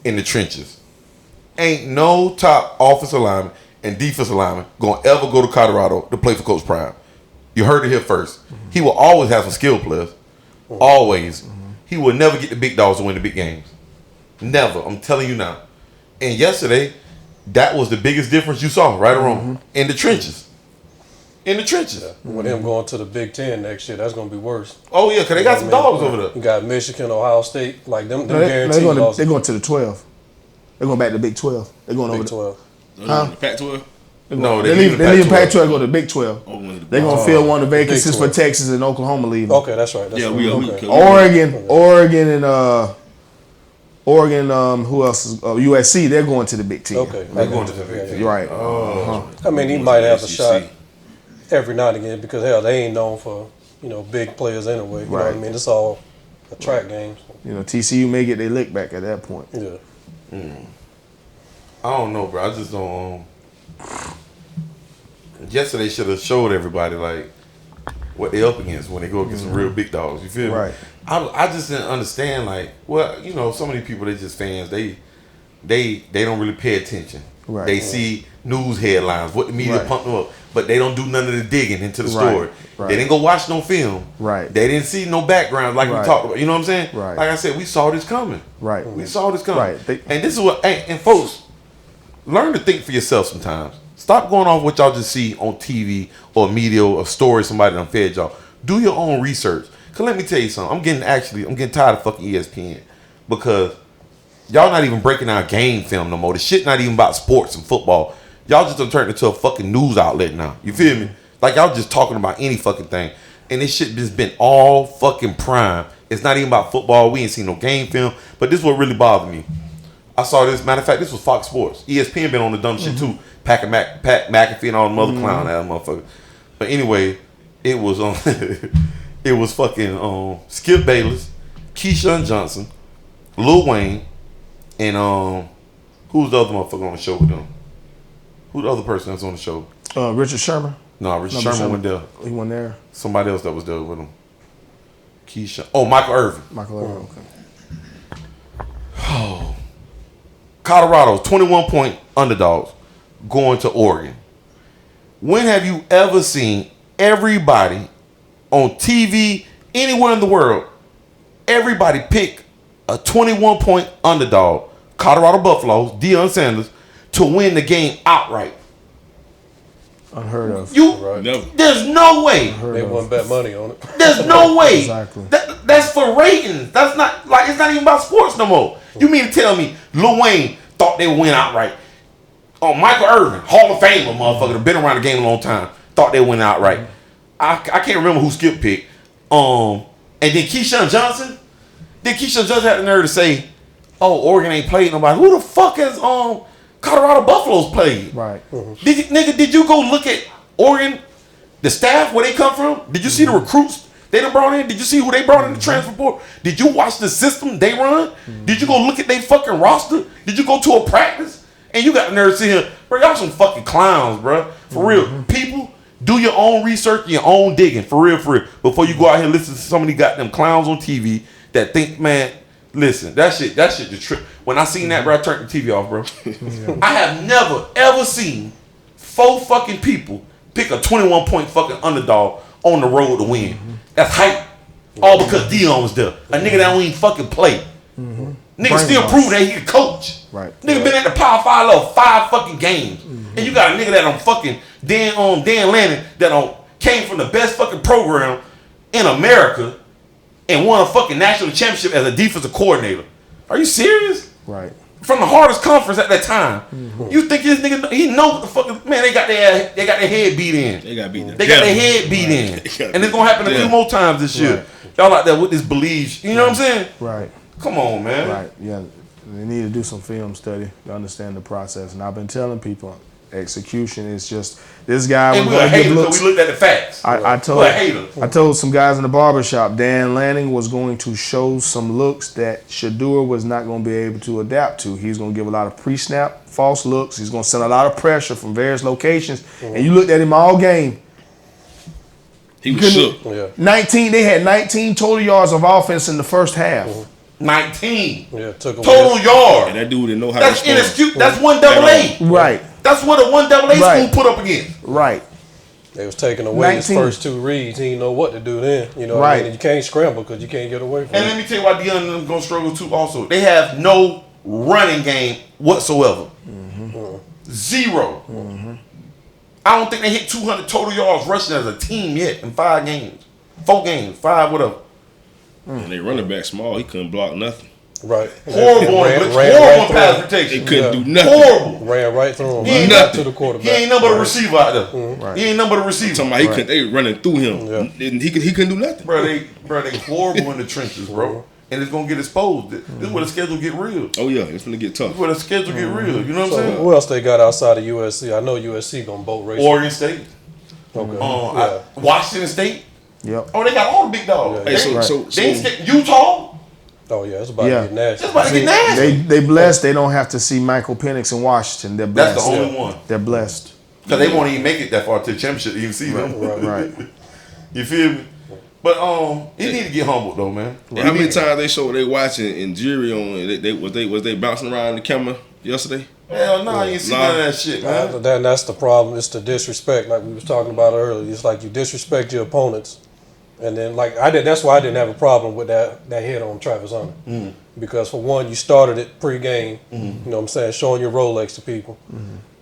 in the trenches. Ain't no top offensive lineman and defensive lineman going to ever go to Colorado to play for Coach Prime. You heard it here first. He will always have some skill players. Always. He will never get the big dogs to win the big games. Never. I'm telling you now. And yesterday, that was the biggest difference you saw, right or wrong, in the trenches. In the trenches. With him going to the Big Ten next year, that's going to be worse. Oh, yeah, because they got some dogs over there. You got Michigan, Ohio State. Like, them guaranteed losses. They're going to the 12. They're going back to the Big 12. They're going over Big 12. The Pac-12? No, they leave Pac-12 and go to the Big 12. They're going to fill one of the vacancies for Texas and Oklahoma leaving. Okay, that's right. Oregon Oregon, who else? USC. They're going to the Big Ten. Okay, They're going to the Big Ten. Right. I mean, he might have a shot every now and again because hell, they ain't known for big players anyway. You know what I mean? It's all a track game. So. TCU may get their lick back at that point. Yeah. I don't know, bro. I just don't. Yesterday should have showed everybody like what they up against when they go against some real big dogs. You feel me? Right. I just didn't understand like, well, so many people they just fans. They don't really pay attention. Right. They see news headlines, what the media pump them up, but they don't do none of the digging into the story. Right. They didn't go watch no film. Right. They didn't see no background like we talked about. You know what I'm saying? Right. Like I said, we saw this coming. Right. We saw this coming. Right. And this is what, and folks, learn to think for yourself sometimes. Stop going off what y'all just see on TV or media or story somebody done fed y'all. Do your own research. Cause let me tell you something. I'm getting tired of fucking ESPN because y'all not even breaking down game film no more. The shit not even about sports and football. Y'all just done turned into a fucking news outlet now. You feel me? Like y'all just talking about any fucking thing. And this shit just been all fucking prime. It's not even about football. We ain't seen no game film. But this is what really bothered me. I saw this. Matter of fact, this was Fox Sports. ESPN been on the dumb shit too. Pat McAfee and all the mother clown ass motherfuckers. But anyway, it was it was fucking Skip Bayless, Keyshawn Johnson, Lil Wayne, and who's the other motherfucker on the show with them? Who the other person that's on the show? Richard Sherman. No, Richard Sherman went there. He went there. Somebody else that was there with him. Keyshawn. Oh, Michael Irvin. Michael Irvin. Okay. Oh. Colorado, 21-point underdogs going to Oregon. When have you ever seen everybody on TV, anywhere in the world, everybody pick a 21-point underdog, Colorado Buffaloes, Deion Sanders, to win the game outright? Unheard of. There's no way. They wouldn't bet money on it. There's no way. Exactly. That's for ratings. That's not like it's not even about sports no more. You mean to tell me Lil Wayne thought they would win outright? Oh, Michael Irvin, Hall of Famer, motherfucker, that been around the game a long time, thought they would win outright. I can't remember who Skip picked. And then Keyshawn Johnson. Then Keyshawn Johnson had the nerve to say, "Oh, Oregon ain't played nobody." Who the fuck has Colorado Buffaloes played? Right. Did you go look at Oregon, the staff, where they come from? Did you see the recruits they done brought in? Did you see who they brought in the transfer portal? Did you watch the system they run? Did you go look at their fucking roster? Did you go to a practice? And you got the nerve to sit here, bro, y'all some fucking clowns, bro. For real. People, do your own research, your own digging, for real, before you go out here and listen to so many goddamn clowns on TV that think, man, listen, that shit the trip. When I seen that, bro, I turned the TV off, bro. I have never, ever seen 4 fucking people pick a 21-point fucking underdog on the road to win. That's hype. All because Deion was there. A nigga that don't even fucking play. Nigga still proved that he could coach. Right. Nigga been at the Power 5 level 5 fucking games. And you got a nigga that on fucking Dan Lanning that came from the best fucking program in America and won a fucking national championship as a defensive coordinator. Are you serious? Right. From the hardest conference at that time. You think this nigga, he know what the fuck, man, they got their head beat in. They got beat in. They got their head beat in. And it's gonna happen a few more times this year. Y'all out there with this beliefs. You know what I'm saying? Right. Come on, man. Right. Yeah. They need to do some film study to understand the process. And I've been telling people, execution is just this guy. And we're a hater because we looked at the facts. I told some guys in the barbershop, Dan Lanning was going to show some looks that Shador was not going to be able to adapt to. He's going to give a lot of pre-snap false looks. He's going to send a lot of pressure from various locations. And you looked at him all game. He was shook. Yeah. 19. They had 19 total yards of offense in the first half. 19 took total yard. And that dude didn't know how that's to respond. That's 1AA. Right. That's what a 1AA school put up against. Right. They was taking away his first 2 reads. He didn't know what to do then. You know what I mean? And you can't scramble because you can't get away from it. And let me tell you why Deion going to struggle too also. They have no running game whatsoever. 0. I don't think they hit 200 total yards rushing as a team yet in 5 games. 4 games, 5, whatever. And they running back small. He couldn't block nothing. Right. Horrible Ran pass protection. He couldn't do nothing. Horrible. Ran right through him. He ain't Right to the quarterback. He ain't nothing but a receiver out there. Right. He ain't nothing but a receiver. Talking about they running through him. And he couldn't do nothing. Bro, they horrible in the trenches, bro. and it's gonna get exposed. This is where the schedule get real. Oh yeah, it's gonna get tough. This is where the schedule get real. You know what I'm saying? Who else they got outside of USC? I know USC gonna boat race. Oregon State. Okay. Washington State. Yep. Oh, they got all the big dogs. Yeah, They Utah. Oh yeah, it's about to get nasty. It's about to get nasty. They blessed. They don't have to see Michael Penix in Washington. They're blessed. That's the only one. They're blessed. Because they won't even make it that far to the championship to even see them. Right. You feel me? But he need to get humbled though, man. How many times they showed they watching and jury on? Was they bouncing around the camera yesterday? Hell no, you ain't see none of that shit, man. That's the problem. It's the disrespect, like we was talking about earlier. It's like you disrespect your opponents, and then that's why I didn't have a problem with that hit on Travis Hunter, because for one, you started it pre-game. You know what I'm saying, showing your Rolex to people.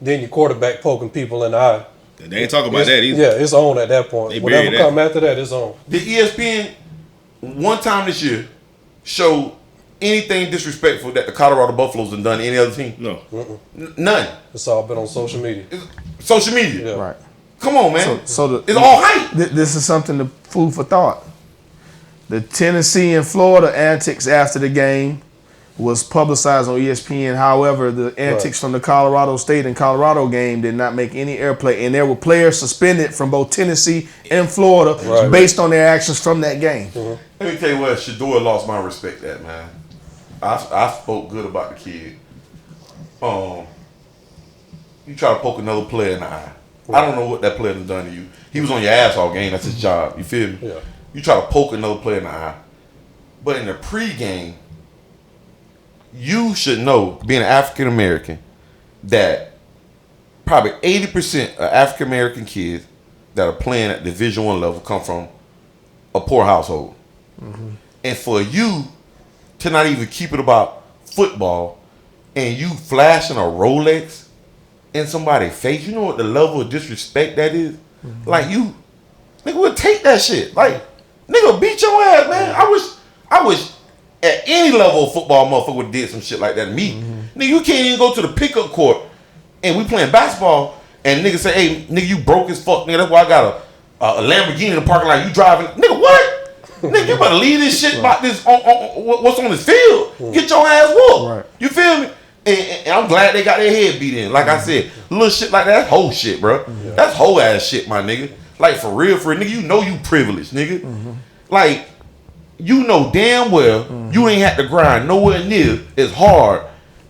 Then your quarterback poking people in the eye. They ain't talking about that either. Yeah, it's on at that point. Whatever come after that, it's on. Did ESPN one time this year show anything disrespectful that the Colorado Buffaloes have done to any other team? No. None. It's all been on social media. Social media. Yeah. Right. Come on, man. It's all hype. This is something to food for thought. The Tennessee and Florida antics after the game was publicized on ESPN. However, the antics from the Colorado State and Colorado game did not make any airplay, and there were players suspended from both Tennessee and Florida based on their actions from that game. Let me tell you what, Shador lost my respect at, man. I spoke good about the kid. You try to poke another player in the eye. I don't know what that player done to you. He was on your ass all game. That's his job. You feel me? Yeah. You try to poke another player in the eye. But in the pregame, you should know, being an African American, that probably 80% of African American kids that are playing at Division I level come from a poor household. And for you to not even keep it about football and you flashing a Rolex in somebody's face, you know what the level of disrespect that is? Like, you, nigga, would take that shit. Like, nigga, beat your ass, man. I wish at any level of football motherfucker would did some shit like that to me. Nigga, you can't even go to the pickup court and we playing basketball and nigga say, hey, nigga, you broke as fuck, nigga. That's why I got a Lamborghini in the parking lot. You driving, nigga, what? Nigga, you better leave this shit about this on what's on this field. Get your ass whooped. Right. You feel me? And I'm glad they got their head beat in. Like I said, little shit like that, that's whole shit, bro. That's whole ass shit, my nigga. Like, for real, nigga, you know you privileged, nigga. Like, you know damn well you ain't had to grind nowhere near as hard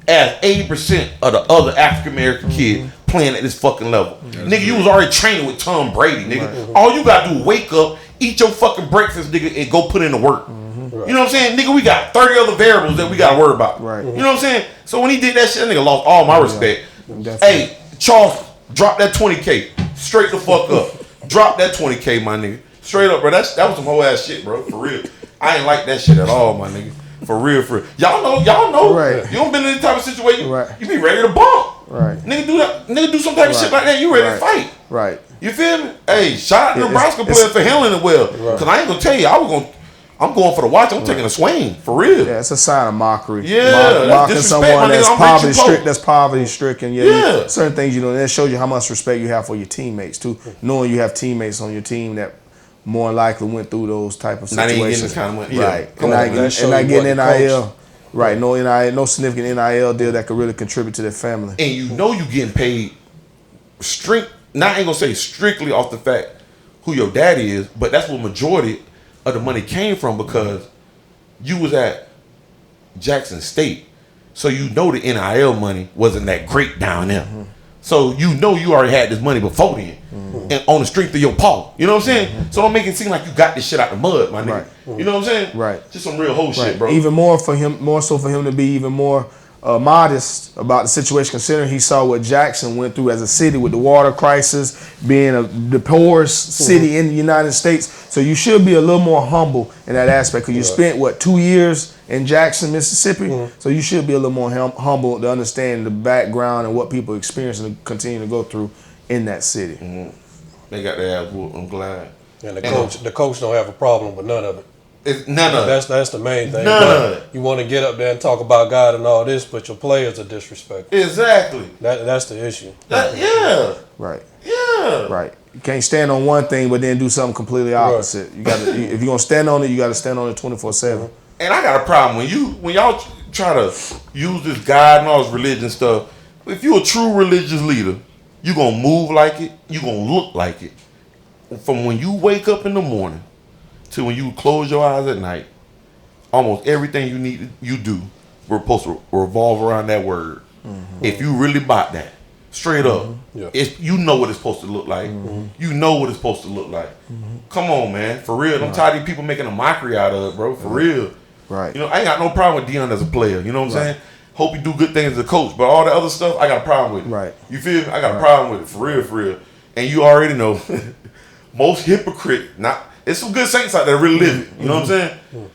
as 80% of the other African American kids playing at this fucking level. Nigga, you was already training with Tom Brady, nigga. All you gotta do is wake up, eat your fucking breakfast, nigga, and go put in the work. You know what I'm saying? Nigga, we got 30 other variables that we gotta worry about. Right. You know what I'm saying? So when he did that shit, that nigga lost all my respect. Definitely. Hey, Charles, drop that 20K. Straight the fuck up. Drop that 20K, my nigga. Straight up, bro. That was some whole ass shit, bro. For real. I ain't like that shit at all, my nigga. For real. Y'all know. Right. You don't been in this type of situation. Right. You be ready to bump. Right. Nigga do some type of shit like that. You ready to fight. Right. You feel me? Hey, shout out to Nebraska players for handling it well. Cause I ain't gonna tell you, I'm going for the watch. I'm taking a swing for real. Yeah, it's a sign of mockery. Yeah, mocking someone that's poverty stricken. Yeah. Certain things you know. That shows you how much respect you have for your teammates too. Knowing you have teamates on your team that more likely went through those type of situations. Right. And not getting NIL. Right. No significant NIL deal that could really contribute to their family. And you know you getting paid I ain't gonna say strictly off the fact who your daddy is, but that's what majority of the money came from, because you was at Jackson State. So you know the NIL money wasn't that great down there. So you know you already had this money before then. And on the strength of your paw. You know what I'm saying? So don't make it seem like you got this shit out the mud, my nigga. You know what I'm saying? Right. Just some real whole shit, bro. Even more so for him to be even more modest about the situation, considering he saw what Jackson went through as a city with the water crisis, being the poorest city in the United States. So you should be a little more humble in that aspect, because you spent 2 years in Jackson, Mississippi. So you should be a little more humble to understand the background and what people experience and continue to go through in that city. They got their ass whooped. I'm glad. And the coach don't have a problem with none of it. It's none of it. That's the main thing. None of it. You want to get up there and talk about God and all this, but your players are disrespectful. Exactly. That's the issue. Yeah. Right. Yeah. Right. You can't stand on one thing but then do something completely opposite. You got to if you're gonna stand on it, you got to stand on it 24/7. And I got a problem when y'all try to use this God and all this religion stuff. If you're a true religious leader, you gonna move like it. You gonna look like it. From when you wake up in the morning to when you close your eyes at night, almost everything you do, we're supposed to revolve around that word. Mm-hmm. If you really bought that, straight up, you know what it's supposed to look like. Mm-hmm. You know what it's supposed to look like. Mm-hmm. Come on, man, for real. I'm tired of these people making a mockery out of it, bro. For real. Right. You know, I ain't got no problem with Deion as a player. You know what I'm saying? Hope he do good things as a coach, but all the other stuff, I got a problem with it. Right. You feel me? I got a problem with it, for real, for real. And you already know, most hypocrite, it's some good saints out there that really live it. You know what I'm saying? Mm-hmm.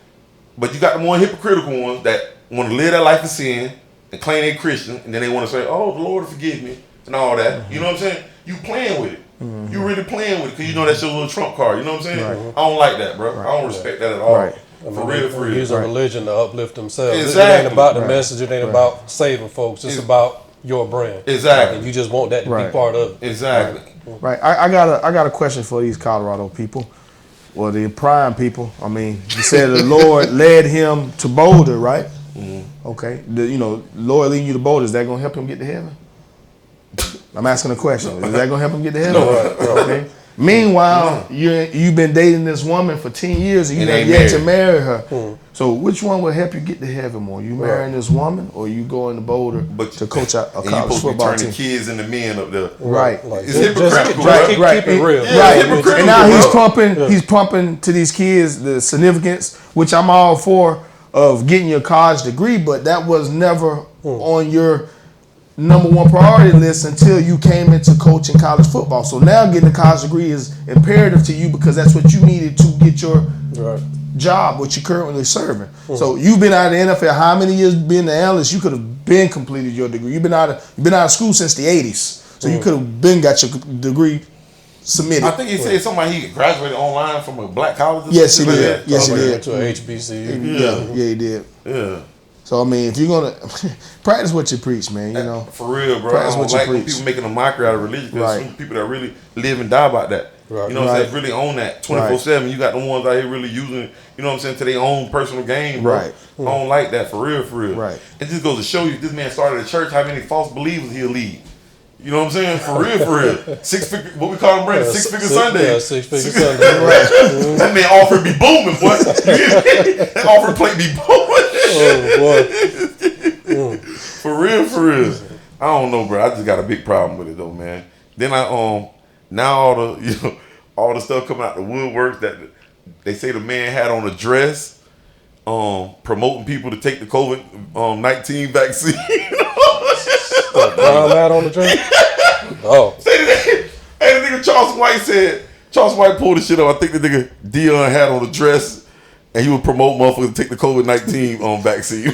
But you got the more hypocritical ones that want to live that life of sin and claim they're Christian, and then they want to say, "Oh, the Lord will forgive me," and all that. Mm-hmm. You know what I'm saying? You playing with it. Mm-hmm. You really playing with it because you know that's your little trump card. You know what I'm saying? Right. I don't like that, bro. Right. I don't respect that at all. Right. For real. Use a religion to uplift themselves. Exactly. It ain't about the message. It ain't about saving folks. It's about your brand. Exactly. And you just want that to be part of it. Exactly. Right. I got a question for these Colorado people. Well, the prime people. I mean, you said the Lord led him to Boulder, right? Mm-hmm. Okay. Lord leading you to Boulder, is that going to help him get to heaven? I'm asking a question. Is that going to help him get to heaven? No. Okay. Meanwhile, you've been dating this woman for 10 years and you ain't yet to marry her. Mm. So which one will help you get to heaven more? You marrying this woman or you going to Boulder to coach a college football team? Turning kids into men up there. Right. Like, it's hypocritical. Keep it real. Right. And now he's pumping to these kids the significance, which I'm all for, of getting your college degree, but that was never on your number one priority list until you came into coaching college football. So now getting a college degree is imperative to you because that's what you needed to get your job, which you're currently serving. Mm-hmm. So you've been out of the NFL. How many years being the analyst? You could have been completed your degree. You've been out of school since the 80s. So you could have been got your degree submitted. I think he said somebody he graduated online from a black college. Yes, he did. Yes, he did. To a HBCU. Yeah, he did. Yeah. So I mean, if you're gonna practice what you preach, man, you know. For real, bro. Practice what you preach. People making a mockery out of religion. Because some people that really live and die about that. Right. You know what I'm saying? Really own that 24/7. You got the ones out here really using, you know what I'm saying, to their own personal gain, bro. Right. I don't like that, for real, for real. Right. It just goes to show you, if this man started a church, how many false believers he'll lead. You know what I'm saying? For real, for real. What we call them, Brandon? Six-figure Sunday. Yeah, six-figure Sunday. Right. That man offer be booming, boy. That offer plate be booming. Oh, boy. For real, for real. I don't know, bro. I just got a big problem with it, though, man. Then now all the stuff coming out the woodworks that they say the man had on a dress, promoting people to take the COVID-19 vaccine. Brown hat on the drink? Oh. Hey, the nigga Charles White pulled the shit up. I think the nigga Deion had on the dress and he would promote motherfuckers to take the COVID-19 vaccine.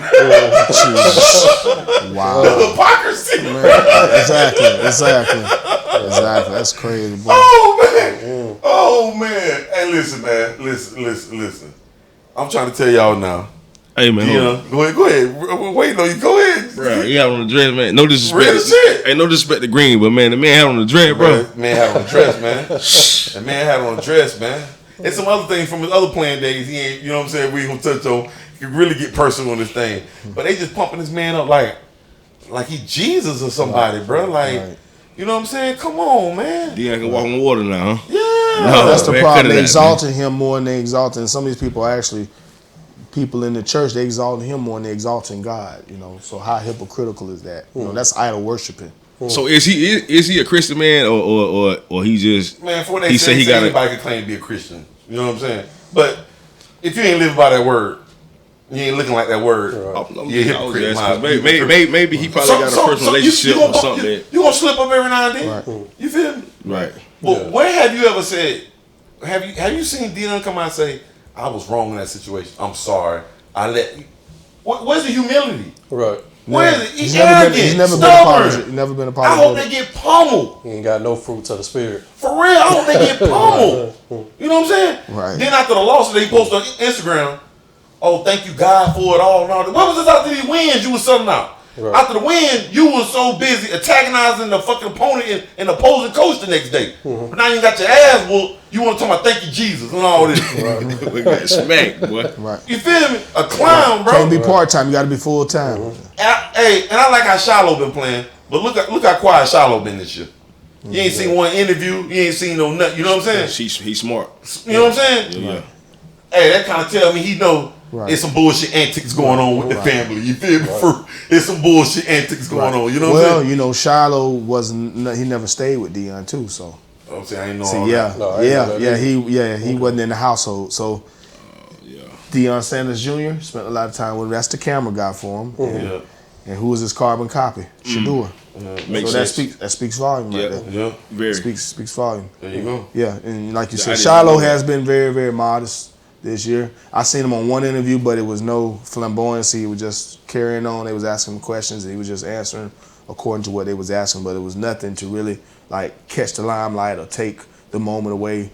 Wow. The hypocrisy. Exactly. That's crazy, boy. Oh, man. Hey, listen, man. Listen. I'm trying to tell y'all now. Hey, man. Deion, go ahead. Wait, no, you go ahead. Bro, he had on the dress, man. No disrespect. Real shit. Ain't no disrespect to Green, but, man, the man had on the dress, bro. Man had on the dress, man. The man had on the dress, man. And some other things from his other playing days, he ain't, you know what I'm saying, we ain't gonna touch on. He can really get personal on this thing. But they just pumping this man up like he Jesus or somebody, bro. Like, you know what I'm saying? Come on, man. Deion can walk on water now, huh? Yeah. No, that's the problem. They exalted him more than they exalted. And some of these people are actually people in the church. They exalted him more than they exalting God. You know, so how hypocritical is that? You know, that's idol worshiping. So is he a Christian man or he just man? For what they say, anybody can claim to be a Christian. You know what I'm saying? But if you ain't living by that word, you ain't looking like that word. You're a hypocrite. Maybe he probably got a personal relationship or something. You gonna slip up every now and then. Right. You feel me? Right. But where have you ever said? Have you seen Deion come out and say, "I was wrong in that situation. I'm sorry. Where's the humility? Right. Where is it? He's never been apologetic. I hope they get pummeled. He ain't got no fruits of the spirit. For real, I hope they get pummeled. You know what I'm saying? Right. Then after the loss, they post on Instagram, "Oh, thank you God for it all." And all that. What was this after these wins you was selling out? Right. After the win, you was so busy antagonizing the fucking opponent and opposing coach the next day. But now you got your ass whooped. You want to talk about thank you Jesus and all this. We got smacked, boy. Right. You feel me? A clown, bro. Can't be part-time. You got to be full-time. Hey, and I like how Shiloh been playing, but look how quiet Shiloh been this year. You ain't seen one interview. You ain't seen no nut. You know what I'm saying? He's smart. You know what I'm saying? Yeah. Hey, that kind of tell me he know Right. there's some bullshit antics going on with the family. You feel me? There's some bullshit antics going on. You know what I'm saying? Well, you know, Shiloh wasn't. He never stayed with Deion too. So. I'm saying I ain't know So all yeah, that. No, he wasn't in the household. So Yeah. Deion Sanders Jr. spent a lot of time with him. That's the camera guy for him. Yeah. And who was his carbon copy? Shador. Makes So sense. that speaks volume right there. Yeah. Very. Speaks volume. There you go. Yeah, and like you I said, didn't Shiloh know that. has been very, very modest this year. I seen him on one interview, but it was no flamboyancy. He was just carrying on. They was asking him questions, and he was just answering according to what they was asking. But it was nothing to really like catch the limelight or take the moment away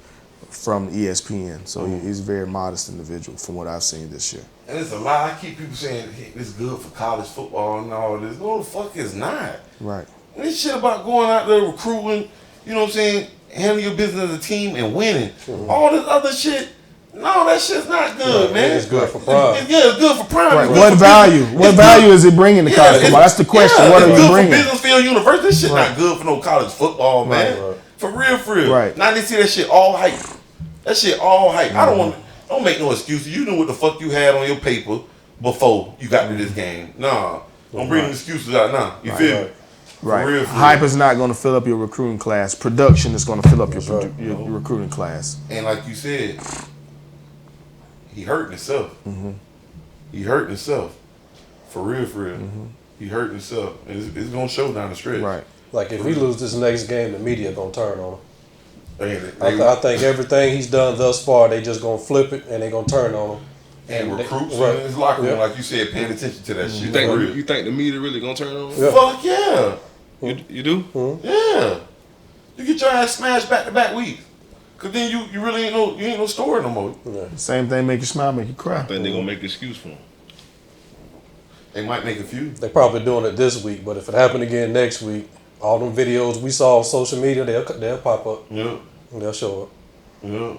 from ESPN. So he's a very modest individual from what I've seen this year. And it's a lot. I keep people saying hey, this is good for college football and all this. No, the fuck is not. Right. And this shit about going out there recruiting, you know what I'm saying, handling your business as a team and winning. All this other shit, no, that shit's not good, man. It's good for prime. It's good for prime. Right. It's good What for value? business. What It's value good. is it bringing to college football? That's the question. What are it's you good bringing? for Business Field University. This shit not good for no college football, man. Right. For real. Right. Now they see that shit all hype. That shit all hype. I don't make no excuses. You knew what the fuck you had on your paper before you got to this game. Nah. Don't bring excuses out now. You feel me? Right. For real. Hype is not going to fill up your recruiting class. Production is going to fill up your recruiting class. And like you said, he hurting himself. He hurting himself. For real. He hurting himself. And it's going to show down the stretch. Right. Like if we lose this next game, the media gonna turn on him. I I think everything he's done thus far, they just gonna flip it and they gonna turn on him. and recruits right. in his locker room, Yeah. like you said, paying attention to that shit. You think the media really gonna turn on? Yeah. Fuck yeah. You do? Yeah. You get your ass smashed back to back weeks. Cause then you really ain't no story no more. Same thing make you smile, make you cry. I think they gonna make an excuse for him. They might make a few. They probably doing it this week, but if it happened again next week, all them videos we saw on social media, they'll pop up. Yeah. They'll show up. Yeah.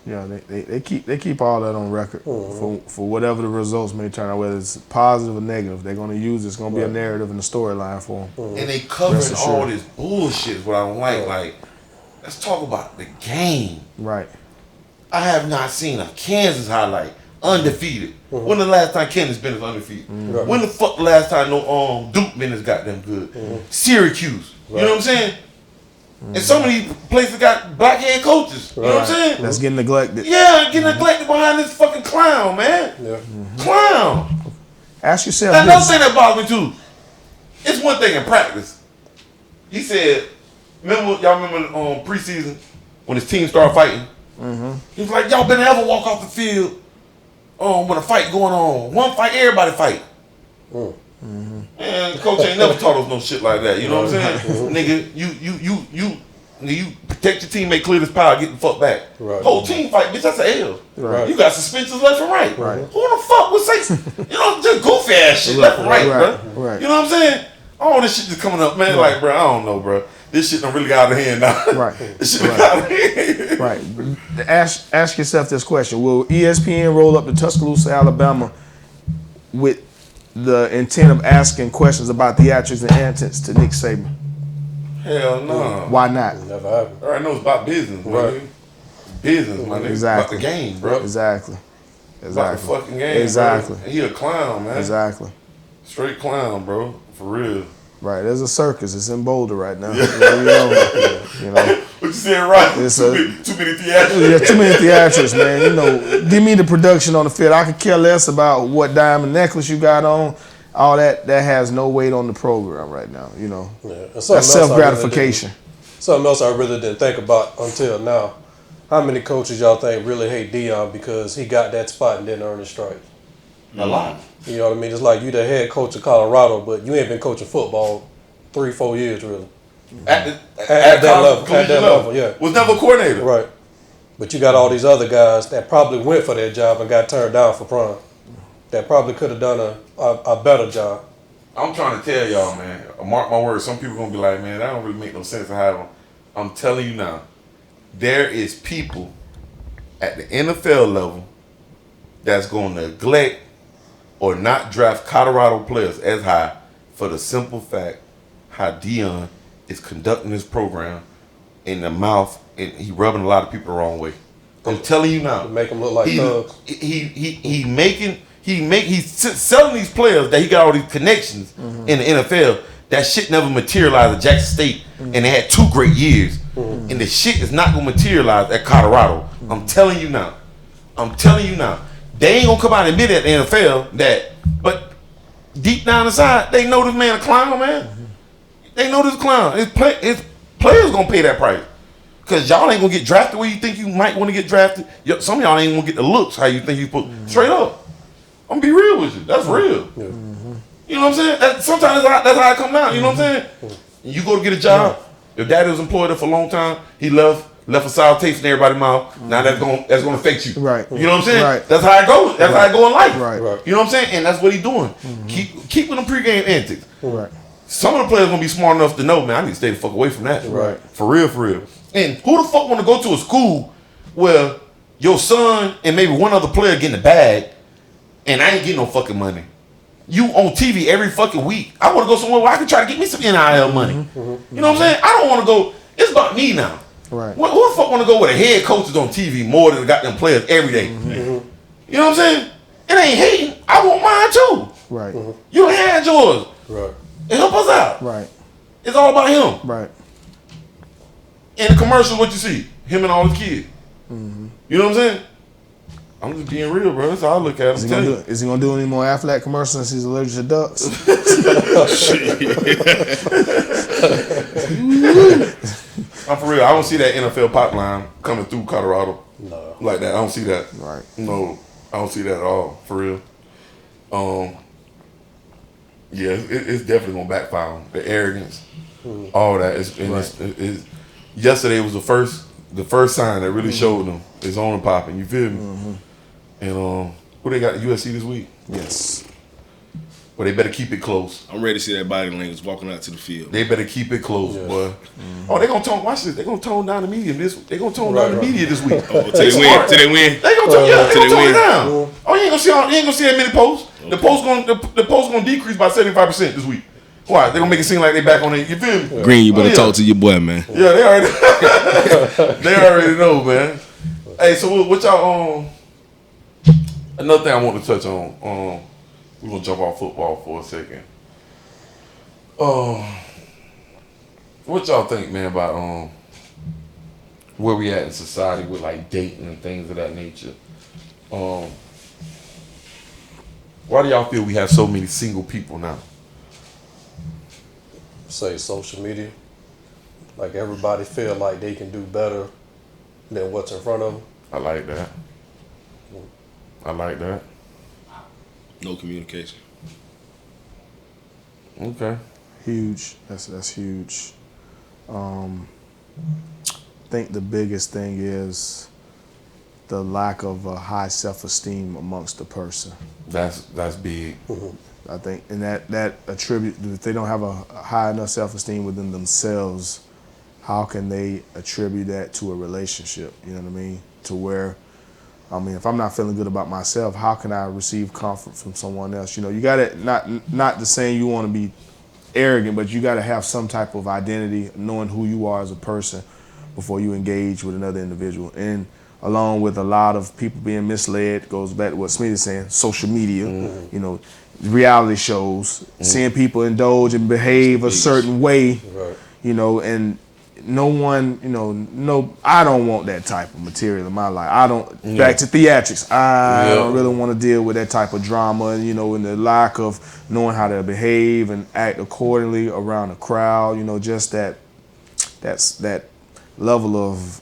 Yeah, they keep all that on record for whatever the results may turn out, whether it's positive or negative. They're gonna use it's gonna be a narrative and a storyline for them. And they covering Rest assured. all this bullshit is what I don't like. Like, let's talk about the game. Right. I have not seen a Kansas highlight undefeated. When the last time Kansas been undefeated? Right. When the fuck the last time no Duke been got them good? Syracuse. You know what I'm saying? And so many places got black head coaches. You know what I'm saying? That's getting neglected. Yeah, getting neglected behind this fucking clown, man. Yeah. Clown. Ask yourself Another this. thing that bothers me too. It's one thing in practice. He said, y'all remember preseason when his team started fighting? He was like, y'all better ever walk off the field when a fight going on. One fight, everybody fight. And the coach ain't never taught us no shit like that. You know what I'm saying? Nigga, you protect your teammate, clear this power, get the fuck back. Right. Whole team fight, bitch, that's an L. Right. You got suspensions left and right. Right. Who the fuck would say, just goofy ass shit left and right, bro? Right. You know what I'm saying? All this shit just coming up, man. Like, bro, I don't know, bro. This shit done really got out of hand now. Right. This shit done got out of hand. Right. Ask yourself this question: will ESPN roll up to Tuscaloosa, Alabama, with the intent of asking questions about theatrics and antics to Nick Saban? Hell no. Why not? Never happened. I already know it's about business, Right. man. Business, my nigga. Exactly. About the game, bro. Exactly. About the fucking game, Exactly. bro. He a clown, man. Exactly. Straight clown, bro. For real. Right. There's a circus. It's in Boulder right now. You know. What you said, right? It's too many theatrics. Yeah, too many theatrics, man. You know, give me the production on the field. I could care less about what diamond necklace you got on. All that has no weight on the program right now. You know, Yeah. that's self-gratification. Something else I really didn't think about until now. How many coaches y'all think really hate Deion because he got that spot and didn't earn his stripes? A lot. You know what I mean? It's like you the head coach of Colorado, but you ain't been coaching football 3-4 years really. At that level, collegiate at that level, yeah. Was never a coordinator. Right. But you got all these other guys that probably went for their job and got turned down for prime. That probably could have done a better job. I'm trying to tell y'all, man. Mark my words. Some people gonna be like, man, that don't really make no sense to have them. I'm telling you now, there is people at the NFL level that's gonna neglect or not draft Colorado players as high for the simple fact how Deion is conducting his program in the mouth, and he rubbing a lot of people the wrong way. I'm telling you now, Make them look like thugs. He's selling these players that he got all these connections in the NFL. That shit never materialized at Jackson State, and they had 2 great years. And the shit is not gonna materialize at Colorado. I'm telling you now. They ain't gonna come out and admit at the NFL that, but deep down inside, they know this man a clown, man. They know this clown. His players gonna pay that price. Cause y'all ain't gonna get drafted where you think you might want to get drafted. Some of y'all ain't gonna get the looks how you think you put. Straight up, I'm gonna be real with you. That's real. Yeah. You know what I'm saying? Sometimes that's how it come out. You know what I'm saying? You go to get a job. Your daddy was employed there for a long time. He left a sour taste in everybody's mouth. Now that's gonna affect you. Right. You know what I'm saying? Right. That's how it goes. That's how it go in life. Right. You know what I'm saying? And that's what he's doing. Keep with them pregame antics. Right. Some of the players gonna be smart enough to know, man, I need to stay the fuck away from that. Right. For real. And who the fuck want to go to a school where your son and maybe one other player getting the bag, and I ain't getting no fucking money? You on TV every fucking week. I want to go somewhere where I can try to get me some NIL money. You know what I'm saying? I don't want to go. It's about me now. Right. Who the fuck want to go where the head coach is on TV more than the goddamn players every day? You know what I'm saying? It ain't hating. I want mine too. Right. You had yours. Right. And help us out. Right. It's all about him. Right. In the commercial, what you see? Him and all his kids. You know what I'm saying? I'm just being real, bro. That's how I look at him. Is he gonna do any more Aflac commercials since he's allergic to ducks? I'm for real. I don't see that NFL pipeline coming through Colorado. No. Like that. I don't see that. Right. No, I don't see that at all. For real. Yeah, it's definitely gonna backfire on the arrogance, all that. Yesterday was the first sign that really showed them it's on and popping. You feel me? And who they got at USC this week? Yes. Well, they better keep it close. I'm ready to see that body language walking out to the field. They better keep it close, boy. Oh, they gonna tone. Watch this. They gonna tone down the media They gonna tone down the media this week. Oh, till they win. They gonna tone. They gonna tone it down. Oh, you ain't gonna see that many posts. Okay. The post gonna decrease by 75% this week. Why? They gonna make it seem like they back on it. You feel me? Green, you better talk to your boy, man. Yeah, they already. They already know, man. Hey, so what y'all another thing I want to touch on. We're gonna jump off football for a second. What y'all think, man, about where we at in society with like dating and things of that nature? Why do y'all feel we have so many single people now? Say social media. Like everybody feel like they can do better than what's in front of them. I like that. No communication. Okay. Huge. That's huge. I think the biggest thing is the lack of a high self-esteem amongst the person. That's big. I think, and that attribute, if they don't have a high enough self-esteem within themselves, how can they attribute that to a relationship? You know what I mean? To where, if I'm not feeling good about myself, how can I receive comfort from someone else? You know, you gotta, not the saying you want to be arrogant, but you gotta have some type of identity, knowing who you are as a person before you engage with another individual. And along with a lot of people being misled, goes back to what Smith is saying, social media, you know, reality shows, seeing people indulge and behave a certain way, you know, and no one, you know, I don't want that type of material in my life. Back to theatrics, I don't really want to deal with that type of drama, you know, and the lack of knowing how to behave and act accordingly around a crowd, you know, just that level of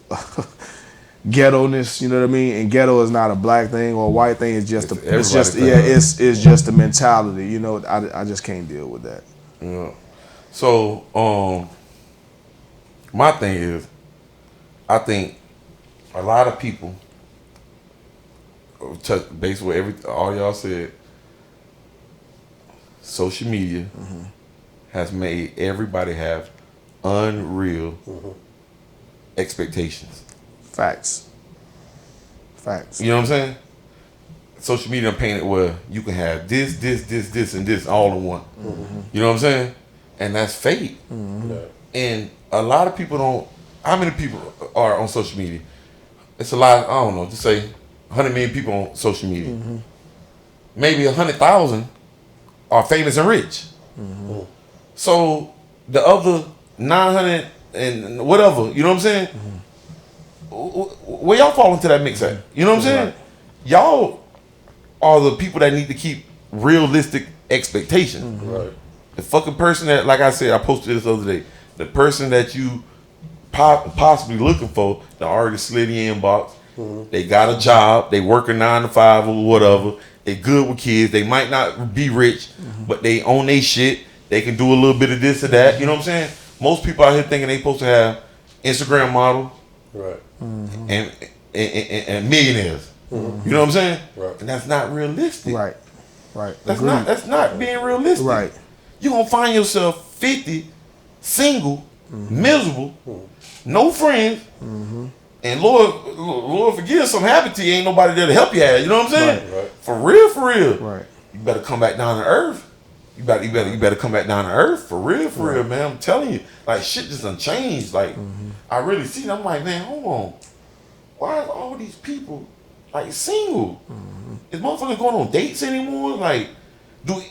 ghetto-ness, you know what I mean? And ghetto is not a black thing or a white thing. It's just it's just a mentality. You know, I just can't deal with that. Yeah. So my thing is, I think a lot of people, based on all y'all said, social media has made everybody have unreal expectations. Facts. You know what I'm saying? Social media painted where you can have this, and this all in one. You know what I'm saying? And that's fake. And a lot of people don't. How many people are on social media? It's a lot. I don't know. Just say 100 million people on social media. Maybe 100,000 are famous and rich. So the other 900 and whatever, you know what I'm saying? Where y'all fall into that mix at? You know what I'm saying? Right. Y'all are the people that need to keep realistic expectations. Right. The fucking person that, like I said, I posted this the other day. The person that you possibly looking for, that already slid in your inbox. They got a job. They work a 9 to 5 or whatever. They good with kids. They might not be rich, but they own their shit. They can do a little bit of this or that. You know what I'm saying? Most people out here thinking they supposed to have Instagram models, Right. and millionaires. You know what I'm saying? Right. And that's not realistic. Right. That's not being realistic. Right. You're gonna find yourself 50, single, miserable, no friends, and Lord forgive, something happened to you, ain't nobody there to help you out. You know what I'm saying? Right. For real. Right. You better come back down to earth. You better come back down to earth for real, man. I'm telling you, like shit just done changed. Like I really see it. I'm like, man, hold on. Why are all these people like single? Is motherfuckers going on dates anymore? Like, do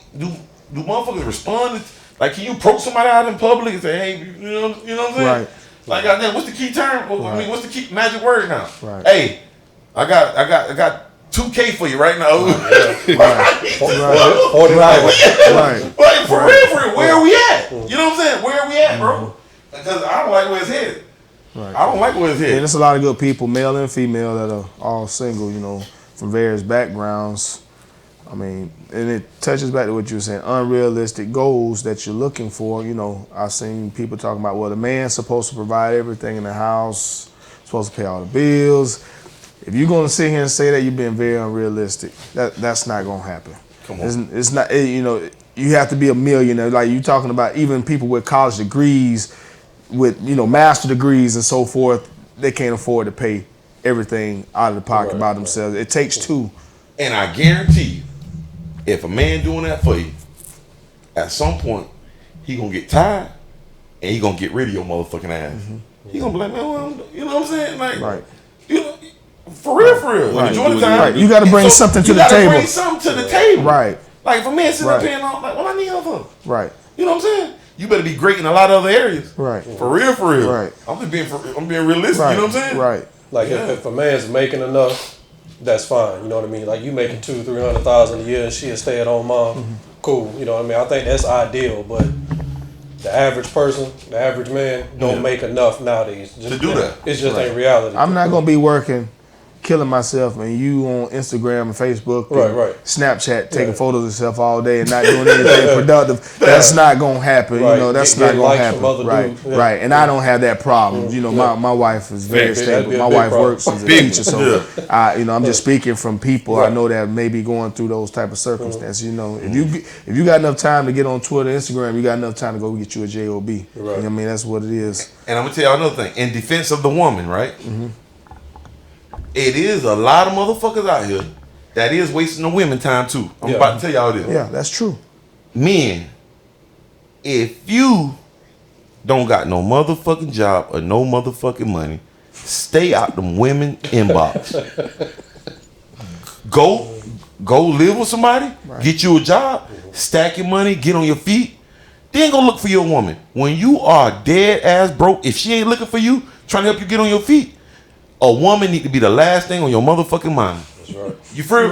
motherfuckers respond? Like, can you approach somebody out in public and say, hey, you know what I'm saying? Right. Like, goddamn, what's the key term? I mean, what's the key magic word now? Right. Hey, I got $2K for you right now. Right. Like, for real, where are we at? You know what I'm saying? Where are we at, bro? Because I don't like where it's headed. Right. I don't like where it's headed. And there's a lot of good people, male and female, that are all single, you know, from various backgrounds. I mean, and it touches back to what you were saying, unrealistic goals that you're looking for. You know, I've seen people talking about, well, the man's supposed to provide everything in the house, supposed to pay all the bills. If you're going to sit here and say that, you're being very unrealistic. That's not going to happen. Come on. It's not, you know, you have to be a millionaire. Like you're talking about even people with college degrees, with, you know, master degrees and so forth, they can't afford to pay everything out of the pocket by themselves. It takes two. And I guarantee you, if a man doing that for you, at some point, he gonna get tired and he gonna get rid of your motherfucking ass. He gonna be like, man, well, you know what I'm saying? Like, you know, for real. Right. Enjoy the time. Right. You got to bring something to the table. You got to bring something to the table. Right. Like if a man sitting up here and all, like, what I need her for? Right. You know what I'm saying? You better be great in a lot of other areas. Right. For real. Right. I'm being realistic. Right. You know what I'm saying? Right. Like if a man's making enough, that's fine. You know what I mean? Like you making $200,000-300,000 a year and she a stay-at-home mom, cool. You know what I mean? I think that's ideal, but the average person, the average man, don't make enough nowadays to do that. It just ain't reality. I'm not gonna be working, killing myself, and you on Instagram and Facebook, and Snapchat, taking photos of yourself all day and not doing anything productive. That's not gonna happen. You know, that's not gonna happen. Right. And I don't have that problem. You know, my wife is very stable. My wife works as a teacher, so I'm just speaking from people I know that may be going through those type of circumstances. You know, if you got enough time to get on Twitter, Instagram, you got enough time to go get you a job. You know what I mean? That's what it is. And I'm gonna tell you another thing. In defense of the woman, right? It is a lot of motherfuckers out here that is wasting the women time too. I'm about to tell y'all this. Yeah, that's true. Men, if you don't got no motherfucking job or no motherfucking money, stay out them women inbox. Go live with somebody, get you a job, stack your money, get on your feet. Then go look for your woman. When you are dead ass broke, if she ain't looking for you, trying to help you get on your feet, a woman need to be the last thing on your motherfucking mind. That's right. You for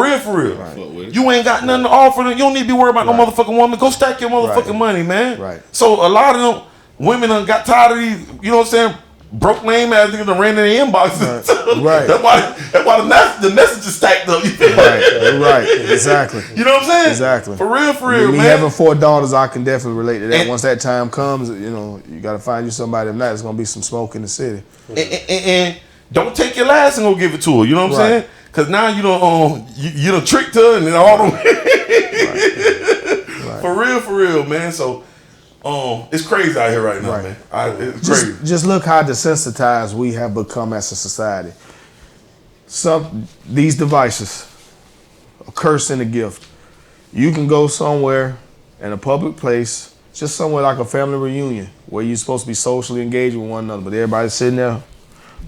real? Right. You ain't got nothing to offer. You don't need to be worried about no motherfucking woman. Go stack your motherfucking money, man. Right. So a lot of them women done got tired of these, you know what I'm saying, broke name ass niggas done ran in their inboxes. Right. That's why the messages stacked up. Right. Exactly. You know what I'm saying? Exactly. For real, me man. having 4 daughters, I can definitely relate to that. And once that time comes, you know, you got to find you somebody. If not, it's going to be some smoke in the city. And don't take your last and go give it to her. You know what I'm saying? Because now you done tricked her and then all them. For real, man. So, it's crazy out here right now, man. It's crazy. Just look how desensitized we have become as a society. These devices, a curse and a gift. You can go somewhere in a public place, just somewhere like a family reunion, where you're supposed to be socially engaged with one another, but everybody's sitting there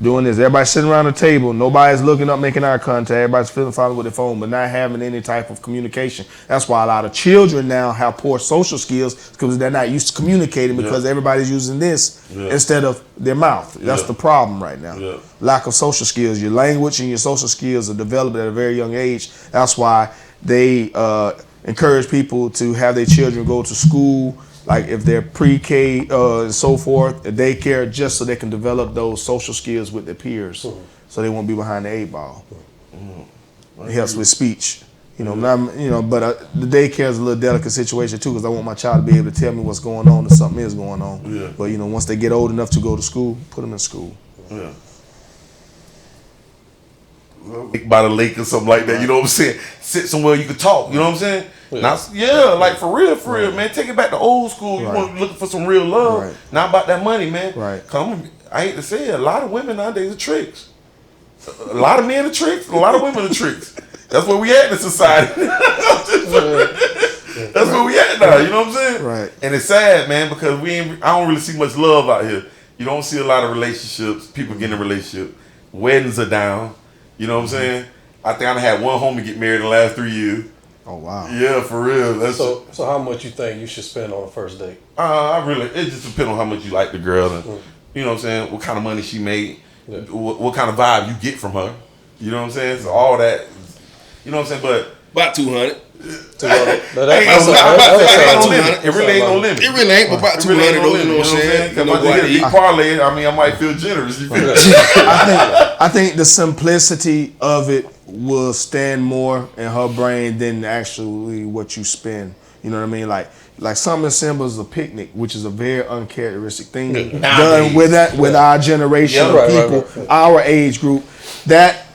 doing this. Everybody's sitting around the table. Nobody's looking up, making eye contact. Everybody's following with their phone, but not having any type of communication. That's why a lot of children now have poor social skills, because they're not used to communicating, because everybody's using this instead of their mouth. That's the problem right now. Lack of social skills. Your language and your social skills are developed at a very young age. That's why they encourage people to have their children go to school, like if they're pre-K and so forth, daycare, just so they can develop those social skills with their peers, so they won't be behind the 8 ball. It helps with speech, but the daycare is a little delicate situation too, because I want my child to be able to tell me what's going on if something is going on. But once they get old enough to go to school, put them in school. By the lake or something like that, you know what I'm saying? Sit somewhere you can talk, you know what I'm saying? Like for real, man. Take it back to old school. You want looking for some real love, not about that money, man. I hate to say it, a lot of women nowadays are tricks. A lot of men are tricks, a lot of women are tricks. That's where we at in society. That's where we at now, you know what I'm saying? Right. And it's sad, man, because I don't really see much love out here. You don't see a lot of relationships, people getting in a relationship. Weddings are down. You know what I'm saying? I think I done had one homie get married in the last 3 years. Oh wow. Yeah, for real. So how much you think you should spend on a first date? It just depends on how much you like the girl and you know what I'm saying, what kind of money she made, what kind of vibe you get from her. You know what I'm saying? So all that, you know what I'm saying? But about 200. It really ain't no limit. It really ain't, but about 200 though, you know what I'm saying? If I get a big parlay, I might feel generous. You feel I think the simplicity of it will stand more in her brain than actually what you spend. You know what I mean? Like something as simple as a picnic, which is a very uncharacteristic thing done with our generation of people, our age group, that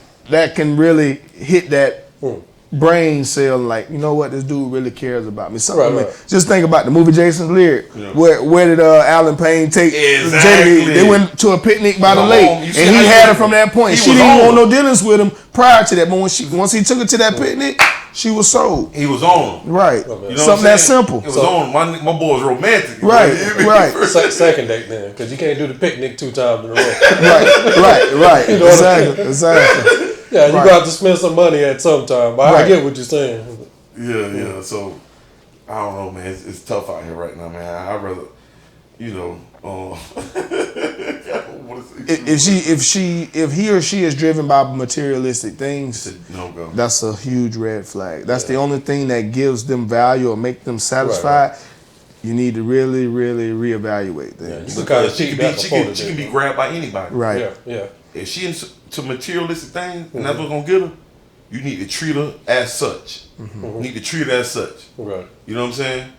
can really hit that brain cell, like, you know what, this dude really cares about me. Just think about the movie Jason's Lyric. Where did Alan Payne take Jada? They went to a picnic by the lake, and he had her from that point. She didn't want no dealings with him prior to that, but once he took her to that picnic, she was sold. He was on. Right. You know something that simple. It was on. My boy was romantic. Right. Second date then, because you can't do the picnic 2 times in a row. Right. Exactly. Yeah, you got to spend some money at some time. But I get what you're saying. Yeah. So I don't know, man. It's tough out here right now, man. I'd rather, if he or she is driven by materialistic things, no-go. That's a huge red flag. That's the only thing that gives them value or make them satisfied. You need to really, really reevaluate things. Because she can be grabbed by anybody. Right. Yeah. If she into materialistic things, and that's what's gonna get her, you need to treat her as such. You need to treat her as such. Right. You know what I'm saying?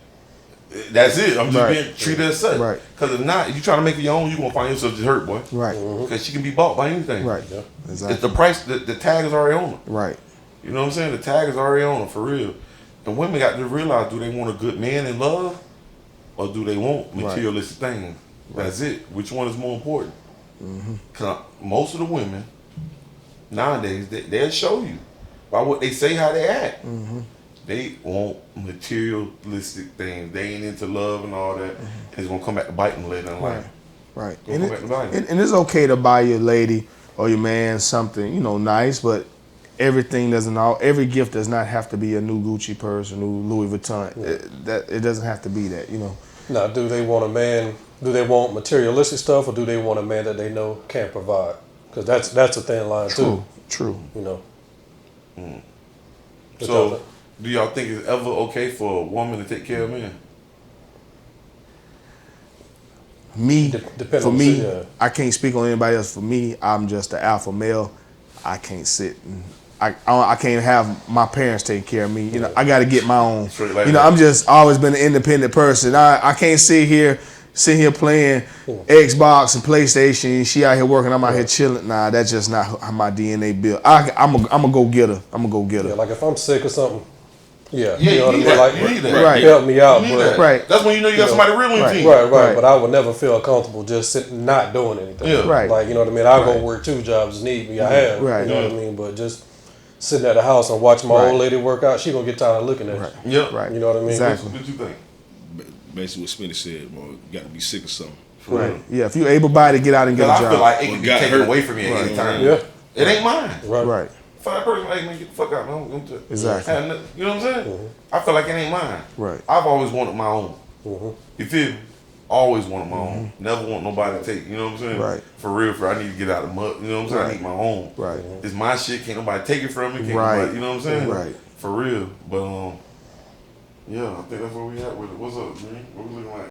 That's it. I'm just being treated as such. Right. Because if not, if you try to make it your own, you're gonna find yourself just hurt, boy. Right. Because she can be bought by anything. Right. Yeah. Exactly. It's the price. The tag is already on her. Right. You know what I'm saying? The tag is already on her for real. And women got to realize: do they want a good man in love, or do they want materialistic things? That's it. Which one is more important? Because most of the women nowadays, they'll show you by what they say, how they act. They want materialistic things. They ain't into love and all that. And it's gonna come back to bite them later in life. Right. And it's okay to buy your lady or your man something, nice, but every gift does not have to be a new Gucci purse, a new Louis Vuitton. It doesn't have to be that, Now, do they want a man? Do they want materialistic stuff, or do they want a man that they know can provide? Because that's a thin line too. True. So, do y'all think it's ever okay for a woman to take care of men? For me, I can't speak on anybody else. For me, I'm just an alpha male. I can't sit and I can't have my parents take care of me. I got to get my own. I'm just always been an independent person. I can't sit here playing Xbox and PlayStation. She out here working. I'm out here chilling. Nah, that's just not how my DNA built. I'm a go getter. Yeah, like if I'm sick or something, Yeah, Yeah, you know what I mean? Like, you need that. Right. help me out, You need but that. Right. That's when you know you got somebody real on your team. Right. But I would never feel comfortable just sitting, not doing anything. Yeah. Right. Like, you know what I mean? I'll go work 2 jobs as need me. I have. Right. You know what I mean? But just sitting at the house and watching my old lady work out, she gonna get tired of looking at you. Yeah. Right. You know what I mean? Exactly. What you think? Basically, what Smitty said, bro, you got to be sick of something. Right. Yeah. If you're able-bodied, get out and get a Because job. I feel like it can be got taken hurt. away from you at any time. Yeah. It ain't mine. Right. Find person, hey man, get the fuck out, man. Exactly. You know what I'm saying? I feel like it ain't mine. Right. I've always wanted my own. You feel me? Always wanted my own. Never want nobody to take. You know what I'm saying? Right. For real, I need to get out of the mud. You know what I'm saying? I Right. need my own. Right. It's my shit. Can't nobody take it from me. Can't Right. nobody, you know what I'm saying? Right. For real. But yeah, I think that's where we at with it. What's up, man? What we looking like?